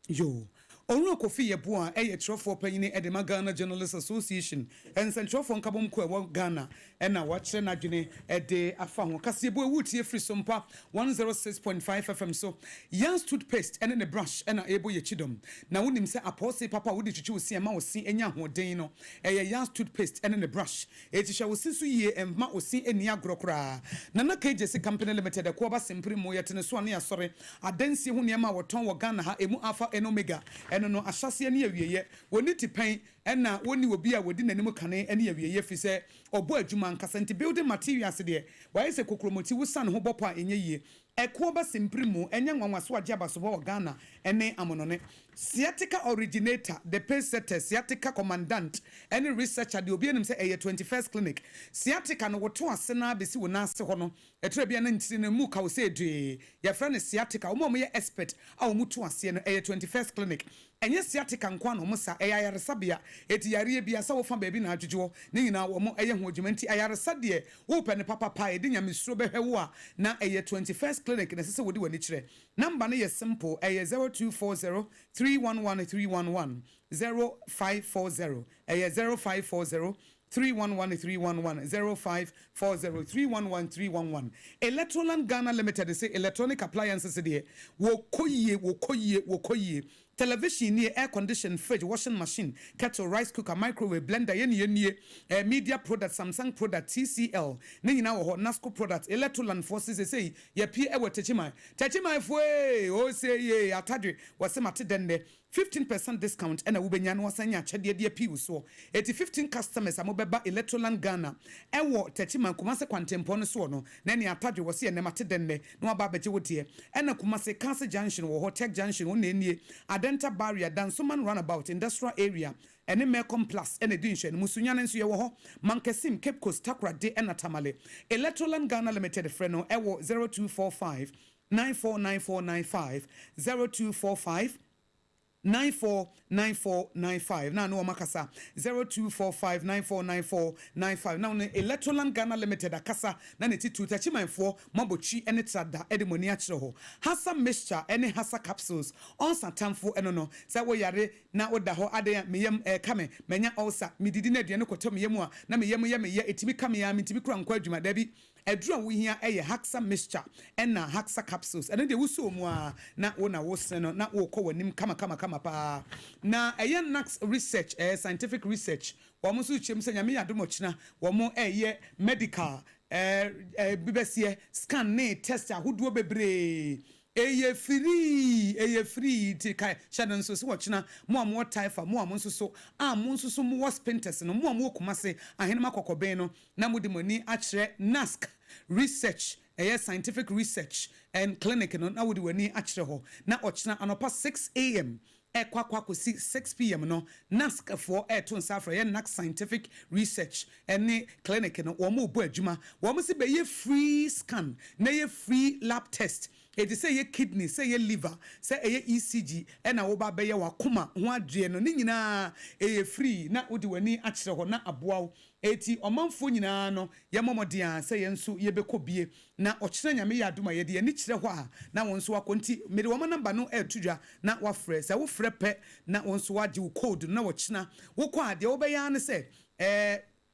yo Onlo Kofi Yeboa eye trofo panyine Edema Ghana Journalists Association and Centrofo nkabom ko ewo Ghana na wachre na dwene ede afa ho kasebo ewutie free Sompa 106.5 FM so yan toothpaste ene ne brush na ebo ye chidom na wonim se apose papa wodi twitwi wo se ma wo se enya hoden no eye yan toothpaste ene ne brush etihwa wo sisu ye emma wo se eni agrokra na na KJC Company Limited ko ba simpre mo yetene so na yasore adansi ho ne ma woton wo Ghana ha emu alpha and omega no asase ne awieye woni tipen na woni obi a wodi nanim kane ne awieye fi se obo adwuma nkasante building materials de waye se kokromoti wusan ho bopo a enye yie eko ba simprimu enye nwanwaso agye abaso bo Ghana ene amonone sciatica originator the pace setter sciatica commandant any researcher de obi enim se 21st clinic sciatica no woto ase na besi wona ase ho no etre bia na ntiri na mu ka wo se dwe ya fra ne sciatica omo ye expert a wo muto ase no 21st clinic enye sciatica nkwa no musa ayaresabia eti yare bia sa wo fa ba bi na adwodwo ne nyina wo mo eye ho adwumanti ayaresa de wo pe ne papa pa edi nyamesuro behwe wo a na 21st clinic na sese wodi wani kire number no ye simple 0240 311 0540 0540 311 0540 311 Electroland Ghana Limited say electronic appliances there wo koye television near air condition fridge washing machine kettle rice cooker microwave blender ye media product Samsung product TCL ne nyina wo Nasco product Electroland forces say ye pie e wo techimai fwe o say ye atadwe wase mate dende 15% discount and a wubenya no wasanya chede de pi so 15 customers amobeba Electroland Ghana ewo techima kumase kwantempo no so no na ne atadwe wase ye ne mate dende no aba beje wotie ena kumase Cancer Junction wo Hotel Junction wo na enie Adenta barrier Dansoman roundabout industrial area ene Mecom Plus ene dinhwe musunyane nso ye wo ho Mankesim Cape Coast Takra de ena Tamale Electroland Ghana Limited freno ewo 0245 949495 0245 949495 na no makasa 0245 949495 na no Electroland Ghana Limited akasa na ne titu tachimanfo mabochi ene trada edemoni akire ho hasa mixture ene hasa capsules on satamfo eno no sa wo yare na oda ho ade meyam kame menya ulcer mididi na aduane koto meyam a na meyam ye etimi kame ya mitimi kura nkwa adwuma da bi edura wo hia eye haxa mixture ena haxa capsules ene de wuso mu a na wo na wo se no na wo kɔ wanim kama pa na eye nax research scientific research wo mo so chem se nyame yadom ochina wo mo eye medical bibesie scan ne test ahodo bebre eye free ti kai shadan so wochina mo am what type mo am nso so mo nso so mo was painters no mo am kumase ahenema kokoben no na modi mani akire nask research scientific research and clinic no na wodi wani akire ho na ochina anopa 6 am kwakwa 6 pm no nask for to nsafra nask scientific research and clinic no wo mo bo adwuma wo mo se be ye free scan na ye free lab test it say ye kidney say ye liver say ye ECG na wo ba be ye wakoma ho adwe no ni nyina free na wodi wani akire ho na aboa eti omanfo nyina no ye momodia say ye nso ye bekobie na okire nyame ya aduma ye de ni kire ho a na won so akonti mede wo namba no etudwa na wa frɛ say wo frɛ pɛ na won so wagye wo code na wo kina wo kwa de wo be ya ne say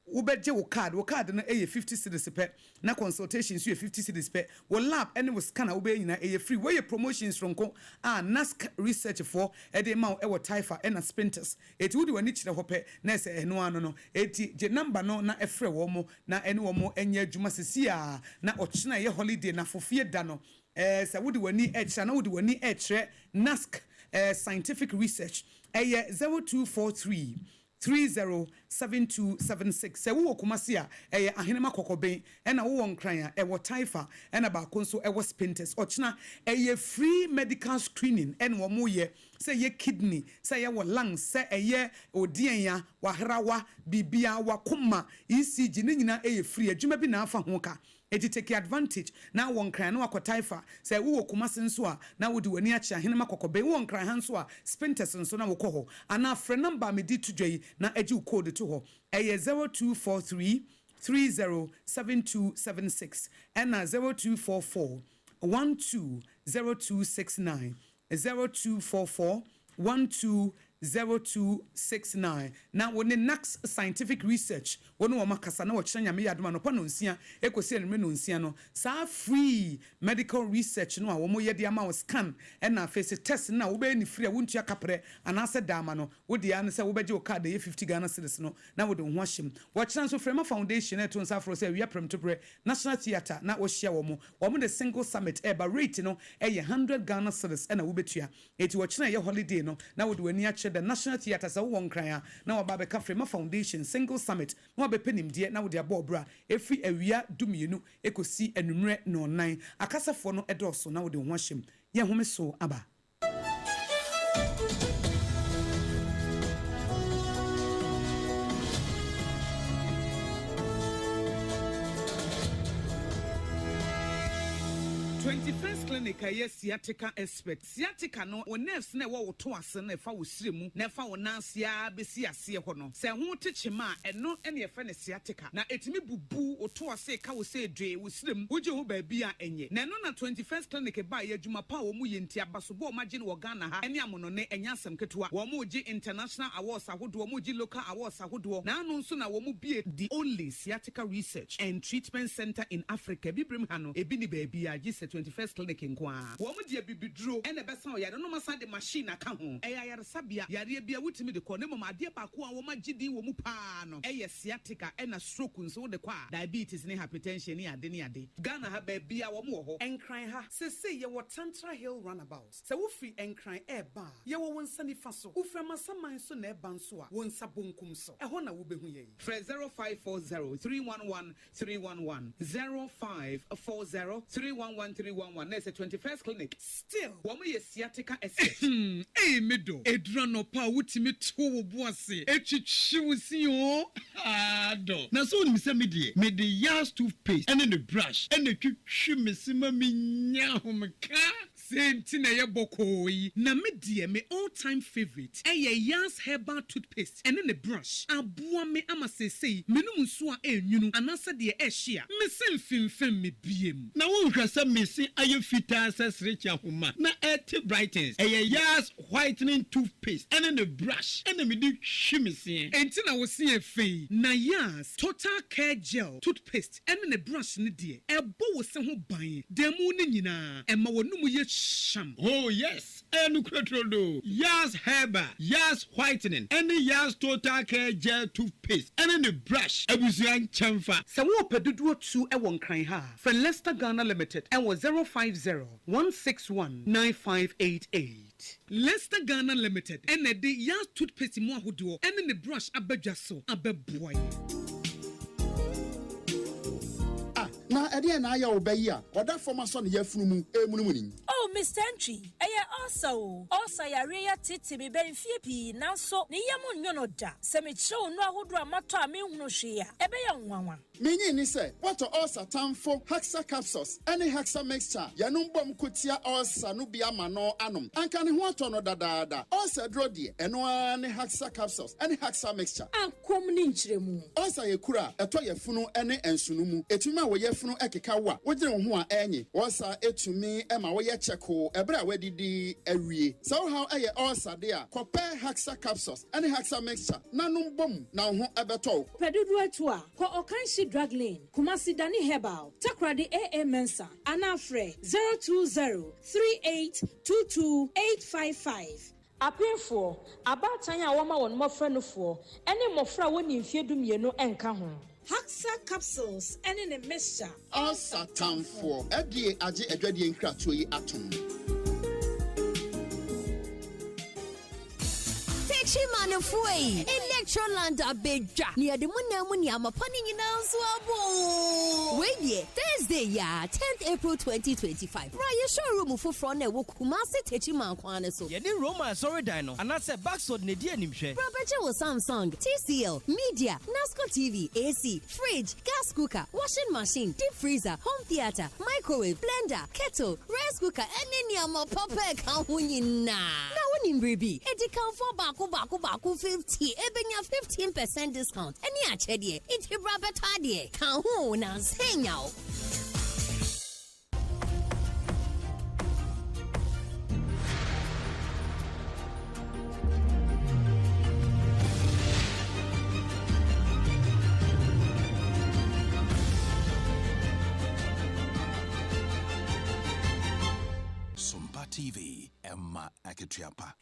ubeje wo card no 50 cedis per na consultation so 50 cedis per wo lab any wo scanner ube nyina free we promotions ronko nask research for ede ma wo taifa na sprinters eti wudi wani kire hope na se eno ano no eti je number no na efre wo mo na ene wo mo enya adwuma sisi a na ochina ye holiday na fofie da no se wudi wani na wudi wani nask scientific research 0243 307276 se wo kumase a ahenema kokoben na wo nkran a wo taifa na ba konso wo spinters ochina free medical screening and wo moye say ye kidney, say ye lungs, say a ye odienya, wahrawa, bibia, wakuma, ECG, nina a free, a jumabi na fa honka. Eti take advantage na won kran no akotaifa say wo kumase nso a na wo de wani acha henema kokobe won kran hanso a spinters nso na wo kɔ hɔ ana frɛ number me di tudwai na agi code to hɔ ɛyɛ 0243 307276 ɛna 0244 120269 0244 120269 now when the next scientific research when we makasa na wɔkyerɛ nyame yadoma no pa no nsia ekosi enme no nsia no saa free medical research no a wɔn yɛ de ama wo scan ɛna face test na wo be ni free a wontua kapre anase dama no wo de an sɛ wo beje wo card ye 50 Ghana cedis no na wo de ho ahyem wɔkyerɛ nso Frema Foundation eto nsa afro sɛ wi aprem to pre National Theatre na wo hyia wɔn the single summit eba rate no ɛyɛ 100 Ghana cedis ɛna wo betua eti wɔkyerɛ yɛ holiday no na wo de wani akyerɛ the National Theatre sɛ wo nkran na wo ba be ka Frema Foundation single summit na wo be penim de na wo de abobra efi awia dumienu ekosi enumre no nan akasafo no edoso na wo de ho ahyem ye home so aba 21st clinic aye sciatica expert sciatica no o nerves na wo to ase na fa wo siremu na fa wo nansia besi ase ho no se ho techema eno ene ye fa ne sciatica na etimi bubu o to ase ka wo se dwe wo siremu wo je ho ba bia enye na no na 21st clinic ba ye adwuma pa wo mu ye nti abaso bo ma je ne wo Ghana ha ene amono ne enya asem ketewa wo mu je international awards ahodo wo mu je local awards ahodo na no nso na wo mu bie the only sciatica research and treatment center in Africa bibrim ha no ebi ni ba bia je 21st clinic nkwa wo mu de bibiduro ene besa o yare no masa de machine aka ho yare sabia yare bia wutimi de kɔ ne mama de ba ko a wo magidi wo mu pa no sciatica ena stroke nso de kwa diabetes ne hypertension ne ade Ghana ha ba bia wo mu ho enkran ha se ye wo Tantra Hill runabout se wo free enkran ba ye wo wonsa ni fa so wo frama saman so na eba nso a wonsa bonkum so ho na wo behu ye 0540 311 311 0540 311 311 na 21st clinic still wo me sciatica expert medo edra no pa wutimi to wo boase etwitwi wusi o do na so ni se me de yas toothpaste and the brush and the twitwi mesima menya homka senti na ye bokoi na me die me all time favorite yas herbal toothpaste and the brush aboa me ama sesei menum nso a enwunu anasa de ehia me semfimfem me biem na wo hwasa mesi aye fita sesrecha homa na et brightens yas whitening toothpaste and the brush and me di hwimese enti na wo se afei na yas total care gel toothpaste and the brush ne die ebo wo se ho ban demu ne nyina ema wonum ye sham oh yes enu krotrodo yas herba yas whitening and yas total care gel toothpaste and the brush abusuan chamfa se wo pedudu tu e won kran ha for Leicester Ghana Limited and was 050 161 9588 Leicester Ghana Limited and the yas toothpaste mo ahodo and the brush abadwa so abeboy na ede na aya obayi a oda forma so ne yafunu mu emunumuni oh Mr. Entry also yare ya titi bi ben fie pi nanso ne yam nyono da se me kire onu ahodo amato a me hunu hwe a ebe ya nwanwa menyi ni se wato ulcer tamfo haxa capsules any haxa mixture yanum bom kotia ulcer no bia ma no anom anka ne ho ato no dadaada ulcer dro de eno ani haxa capsules any haxa mixture akom ni nkyeremu ulcer yekura eto yefunu ene ensunu mu etuma wo yefunu ekeka wa wogire wo ho a enyi ulcer etumi ema wo ye cheko ebra wadidi awie so how aye ulcer de a kope haxa capsules any haxa mixture nanum bom na ho ebeto pedudu atu a ko okanshi drug lane Kumasi Dani Herbal Takradi AA Mensa Anafre 020-3822-855 Apinfo abatan ya woma won mofra no fo ene mofra woni mfiedum yenu enka ho Haxa capsules ene ne mixture ulcer tamfo edie age adwadie nkratoyi atom Chimane Fue, Electroland Abeja, near the Munamuni, I'm a punning in Answabo. Wait, yeah, Thursday, yeah, 10th April 2025. Raya showroom for front a Wokumasi Techiman Kwaneso. Yedi Roma sorry dino, and that's a backsword Nedia Nimshe. Property was Samsung, TCL, Media, NASCO TV, AC, fridge, gas cooker, washing machine, deep freezer, home theater, microwave, blender, kettle, rice cooker, and any more papa account winning now. Now, when in Baby, it account for Baku 50, ebenya 15% discount. Any achedie, it's a rabbit idea. Count who now say now. Sompa TV, Emma Aketiapa.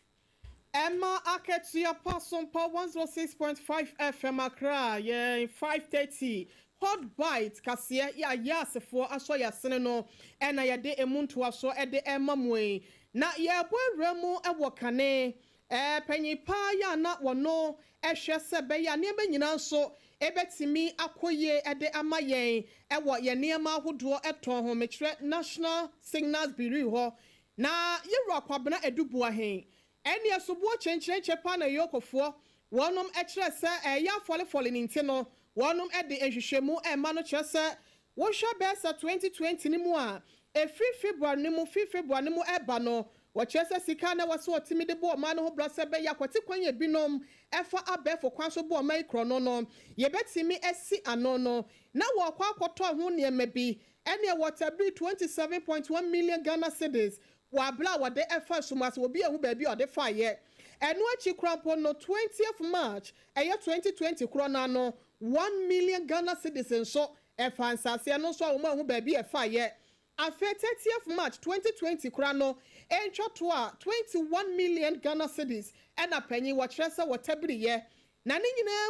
Emma Aketiapa, Sompa 106.5 FM Accra, yeah, 5:30. Hot bite, Cassia, ya for Asoya Seneno, and I de emuntu aso at the Emma Mwe. Na ya boy Remo a wakane, penny pa ya not one no, shese be ya near Benin so, ebetimi akoye at the Amaye, and what ya near ma who draw at home, National Signals Bureau. Na you rock wabana edubua hen. Any a subo change pana yoko for one extra say ya falling in tino, one at the Eshemu and Mano Chessa, Washa Bessa 2020 Nimua, a free February Nimu, 5 February Nimu Ebano, Wachessa Sikana was so timid boy Mano Blasabe Yaquatiquan Binom, Efa Abe for Quansobo Macrononom, ye bet see me SC Anono, now walk what who near may be, any water be 27.1 million Ghana cedis. Wabla wa de first sumas will be a baby or the fire. And what you crop on no 20th March, a year 2020 chronano, 1 million Ghana citizens so a fancy no so who baby a fire. After 30th March 2020 chrono, and chotwa 21 million Ghana cities and a penny what tressa whatever year. Nani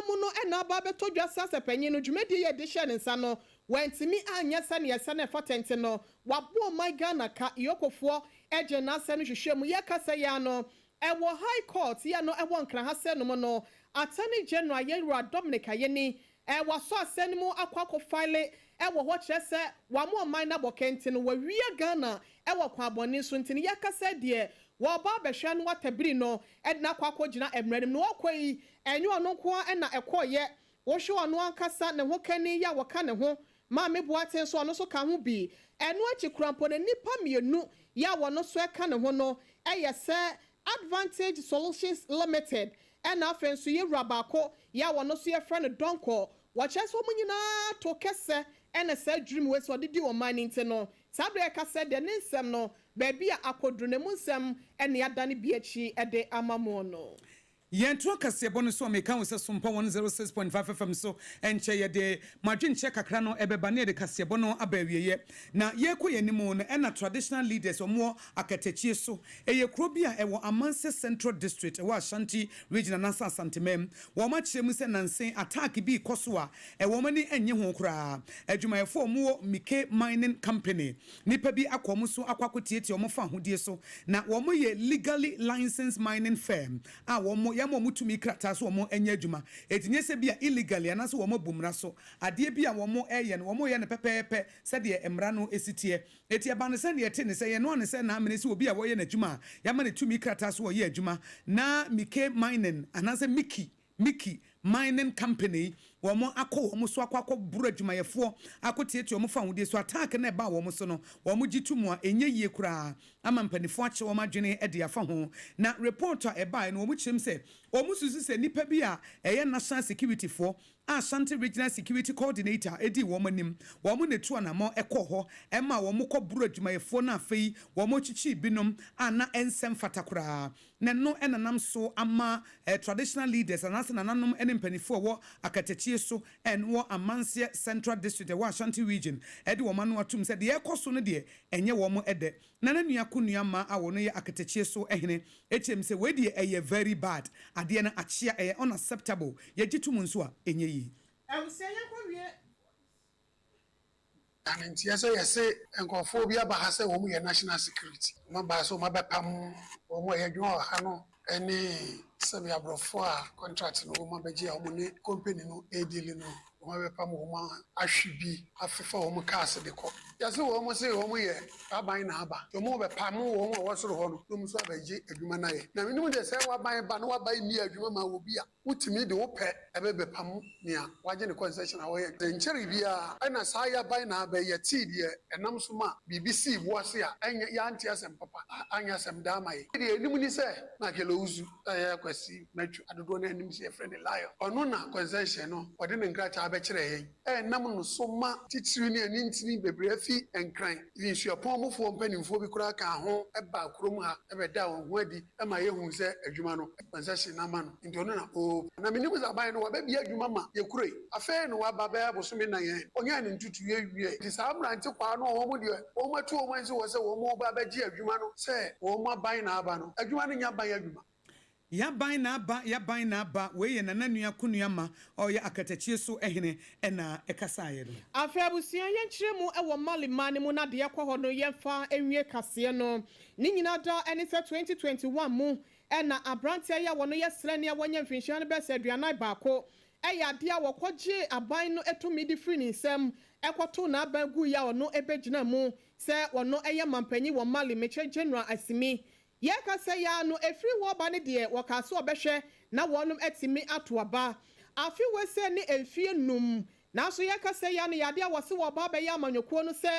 muno and now babeto just as a penny no jumedi edition in sano. When to me and yes and for tentino, wabo my Ghana ka yoko for Ejena Senu Shemu Yakasayano, Ewo High Court, Yano Ewon Krahasenomono, Attorney General Yenra Dominica Yeni, Ewa so senimo aquaco file, Ewa watch ese, Wamo minor bokentin, where we are Ghana, Ewa Kwaboni Swintin Yakasa dear, Waba Beshan Watabrino, Edna Quaco Jina Emredim no quay, and you are no qua and a qua yet, Washo and one cassa and Wokani Yawakana ho. Mammy Boaten so no so can be, and what you crampon and nipam you no, ya one no swear can hono, sir, Advantage Solutions Limited, and often so ye rabako, ya one no see a friend of donko, watch us woman you na to kesse, and a said dream was what did you on mining to know. Sabreka said the ninsem no, baby a kodrunemunsem, and the Adani BHE at the Amamono. Yentua Kasiabono so me kan se Sompa 106.5 FM so enche de madwin che kakra no ebebane de Kasiabono abawiye na ye ko yenimu no na traditional leaders omo akatechie so eye krobia ewo Amanse Central District ewo Ashanti Regional Nasa Santemem wo ma kyeremu se nansen attack bi koso a ewo mani enye ho kra adwumayefo omo Mike Mining Company nipa bi akomo so akwakotieti omo fa hodie so na wo mo ye legally licensed mining firm a wo mo mo mutumi krata so mo enya adwuma etinye se bia illegally anaso wo mo bomra so ade bia wo mo eye no wo mo ye ne pepepe se de emra no esitie etie ba ne se ne ete ne se ye no ne se na amene se obi a wo ye na adwuma ya ma ne tumi krata so wo ye adwuma na Mike Mining anase Mickey Mining Company womo akọ womo so akọ buru adwumayefo akotieti womo fa wode so attack na ba womo so no womo gitumu a enye yie kura ama mpanifo ache womo adwene e de afa ho na reporter e ba no womo kyerem se womo susu se nipa bi a eye national security for Ashanti Regional Security Coordinator edi womo nim womo netu anamo ekọ ho ma womo kọ buru adwumayefo na afei womo chichi binom ana ensem fatakura na no enanam so ama traditional leaders anase nananom ene mpanifo wo akatechi so and wo Amanse Central District e Ashanti region edi wo manu atum se de ekoso no de enye wo mo ede nana nua kunua ma a wo no ye akatechi so ehene echem se we de eye very bad ade na achia eye unacceptable ye gitum nso a enye yi se yakwawie and yes say enkofo bi aba ha se wo mo ye national security ma ba so ma bepam wo mo ye dwo ha no any semi abrofo contract no ma beji amune company no edili no ma be pam wo ma ahwebi afefa wo cars de ko yase wo mo se wo mo ye aban na aba yo mo be pam wo mo wo soro ho no no so abaji adwuma na ye na minimum de se wa ban ba no wa ban ni adwuma ma wo bia utimi de wo pe ebe be pam nia waje ne concession a wo ye de ncheri bia ana sa ya ban na aba ye ti de enam so ma BBC wo ase a enya ya anti asem papa anya asem da ma ye de enim ni se na kelo uzu kwasi matchu adodo na anim se friend lion ono na concession no ode ne nkracha abekire yen nam no so ma titiri ne ani ntini bebre afi enkran insuapon mofo mpanimfo bi kura ka ho eba krom ha ebeda won ho adi ema yehu se adwuma no concession na ma no nti ono na o na menimu za ban no wa bia adwuma ma ye kure afa no wa baba abosome na yen onya ne ntutu ye wie ti sa amrante kwa no wo mo de wo matu wo manzi wo se wo mo ba ba gi adwuma no se wo mo ban na aba no adwuma no nya ban adwuma yaban na aba we ye nananua kunua ma oye akatachie so ehene na ekasaye no afiabusia ye nkyeremu ewo malima ne mu na de yakọ no ye fa enwie kase no ni nyina da ene se 2021 mu na abrantia ya wono ye srane ya wonya mfinhia no be se aduanai baako eya de a wokọgye aban no etumi di free nsem ekoto na aban gu ya wono ebegyina mu se wono eye mampanyi wo malimeche general asimi ye ka se ya no efiri wo ba ne de wakaso obehwe na wonum etimi atoaba afi we se ne efie num na so ye ka se ya no yade a wose wo ba be ya amanyokuo no se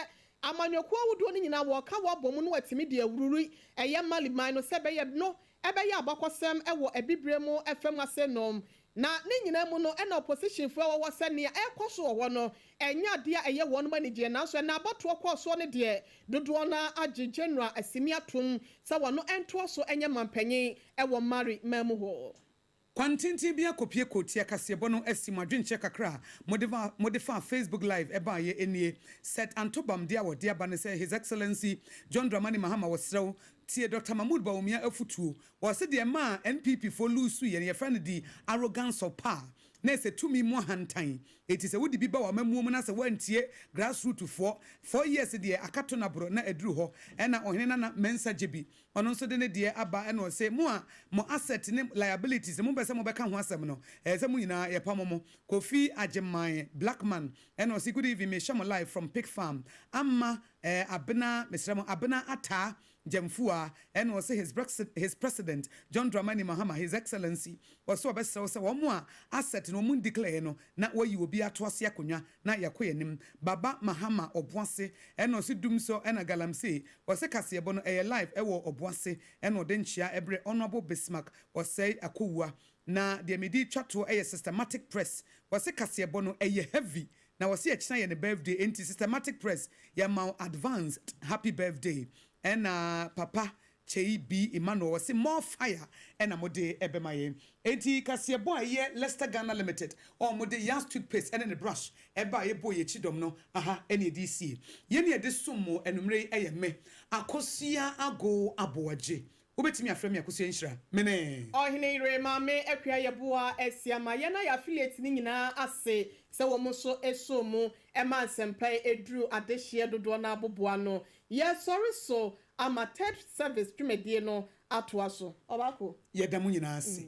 amanyokuo wudo ne nyina wo ka wo bom no etimi de awururi eye maliman no se be ye no ebe ya abakosem ewo ebibremu efem ase nom na ne nyina mu no na opposition fo wo se ne ekoso wo no enya de a eye won manage na so na abato koso ne de dodo na age general asimi atom se wo no ento so enye mampanyin ewo mari mamu ho kwantinti bia kopie kotia kasebo no asimadwenche kakra modifa Facebook live eba ye enie set antobam dia wo dia bane say his excellency John Dramani Mahama wasrew tie Dr. Mahmoud Bawumia afutuo wose de ma NPP for lusu ye friend di arrogance of power na se tumi mo hantan eti se wodi biba wa mamuom na se wantie grassroots for 4 years de akato na bro na aduru ho ena ohene na mensa jebi ono nso de ne de aba ena o se mo asset ne liabilities mo bese mo beka ho asem no se mo nyina ye pamomo Kofi Ajeman Blackman ena o se good evening me shamo live from Pig Farm amma abena mesramo abena ata Jemfua and was his president John Dramani Mahama his excellency was so best so one more asset no mun declare no na where you will be at twasia kunya na yakoyenim Baba Mahama Obwase and no dum so and a galamse was a kasiebono a live ewo Obwase and no denchia every honorable Bismarck was say Akosua na the medi chato a systematic press was a kasiebono a heavy na was here china the birthday anti systematic press ya mau advanced happy birthday and Papa Chei B Emmanuel was more fire and a mode ebemaye. Eti Kasiebo ye Leicester Ghana Limited or mode yas toothpaste and a brush eba ye boy chidom no aha any DC. Yeni de sumo enumre me Akosua ago Aboagye. Ubetimi afremi Akosua nshira mene ohine ire mame ekwa yeboa esiama ye na ya affiliate ni nyina ase se wo mo so esomu ema sempai edru adehie dodo na aboboa no ye sorry so ama third service twemedie no atoa so obako ye damu nyina ase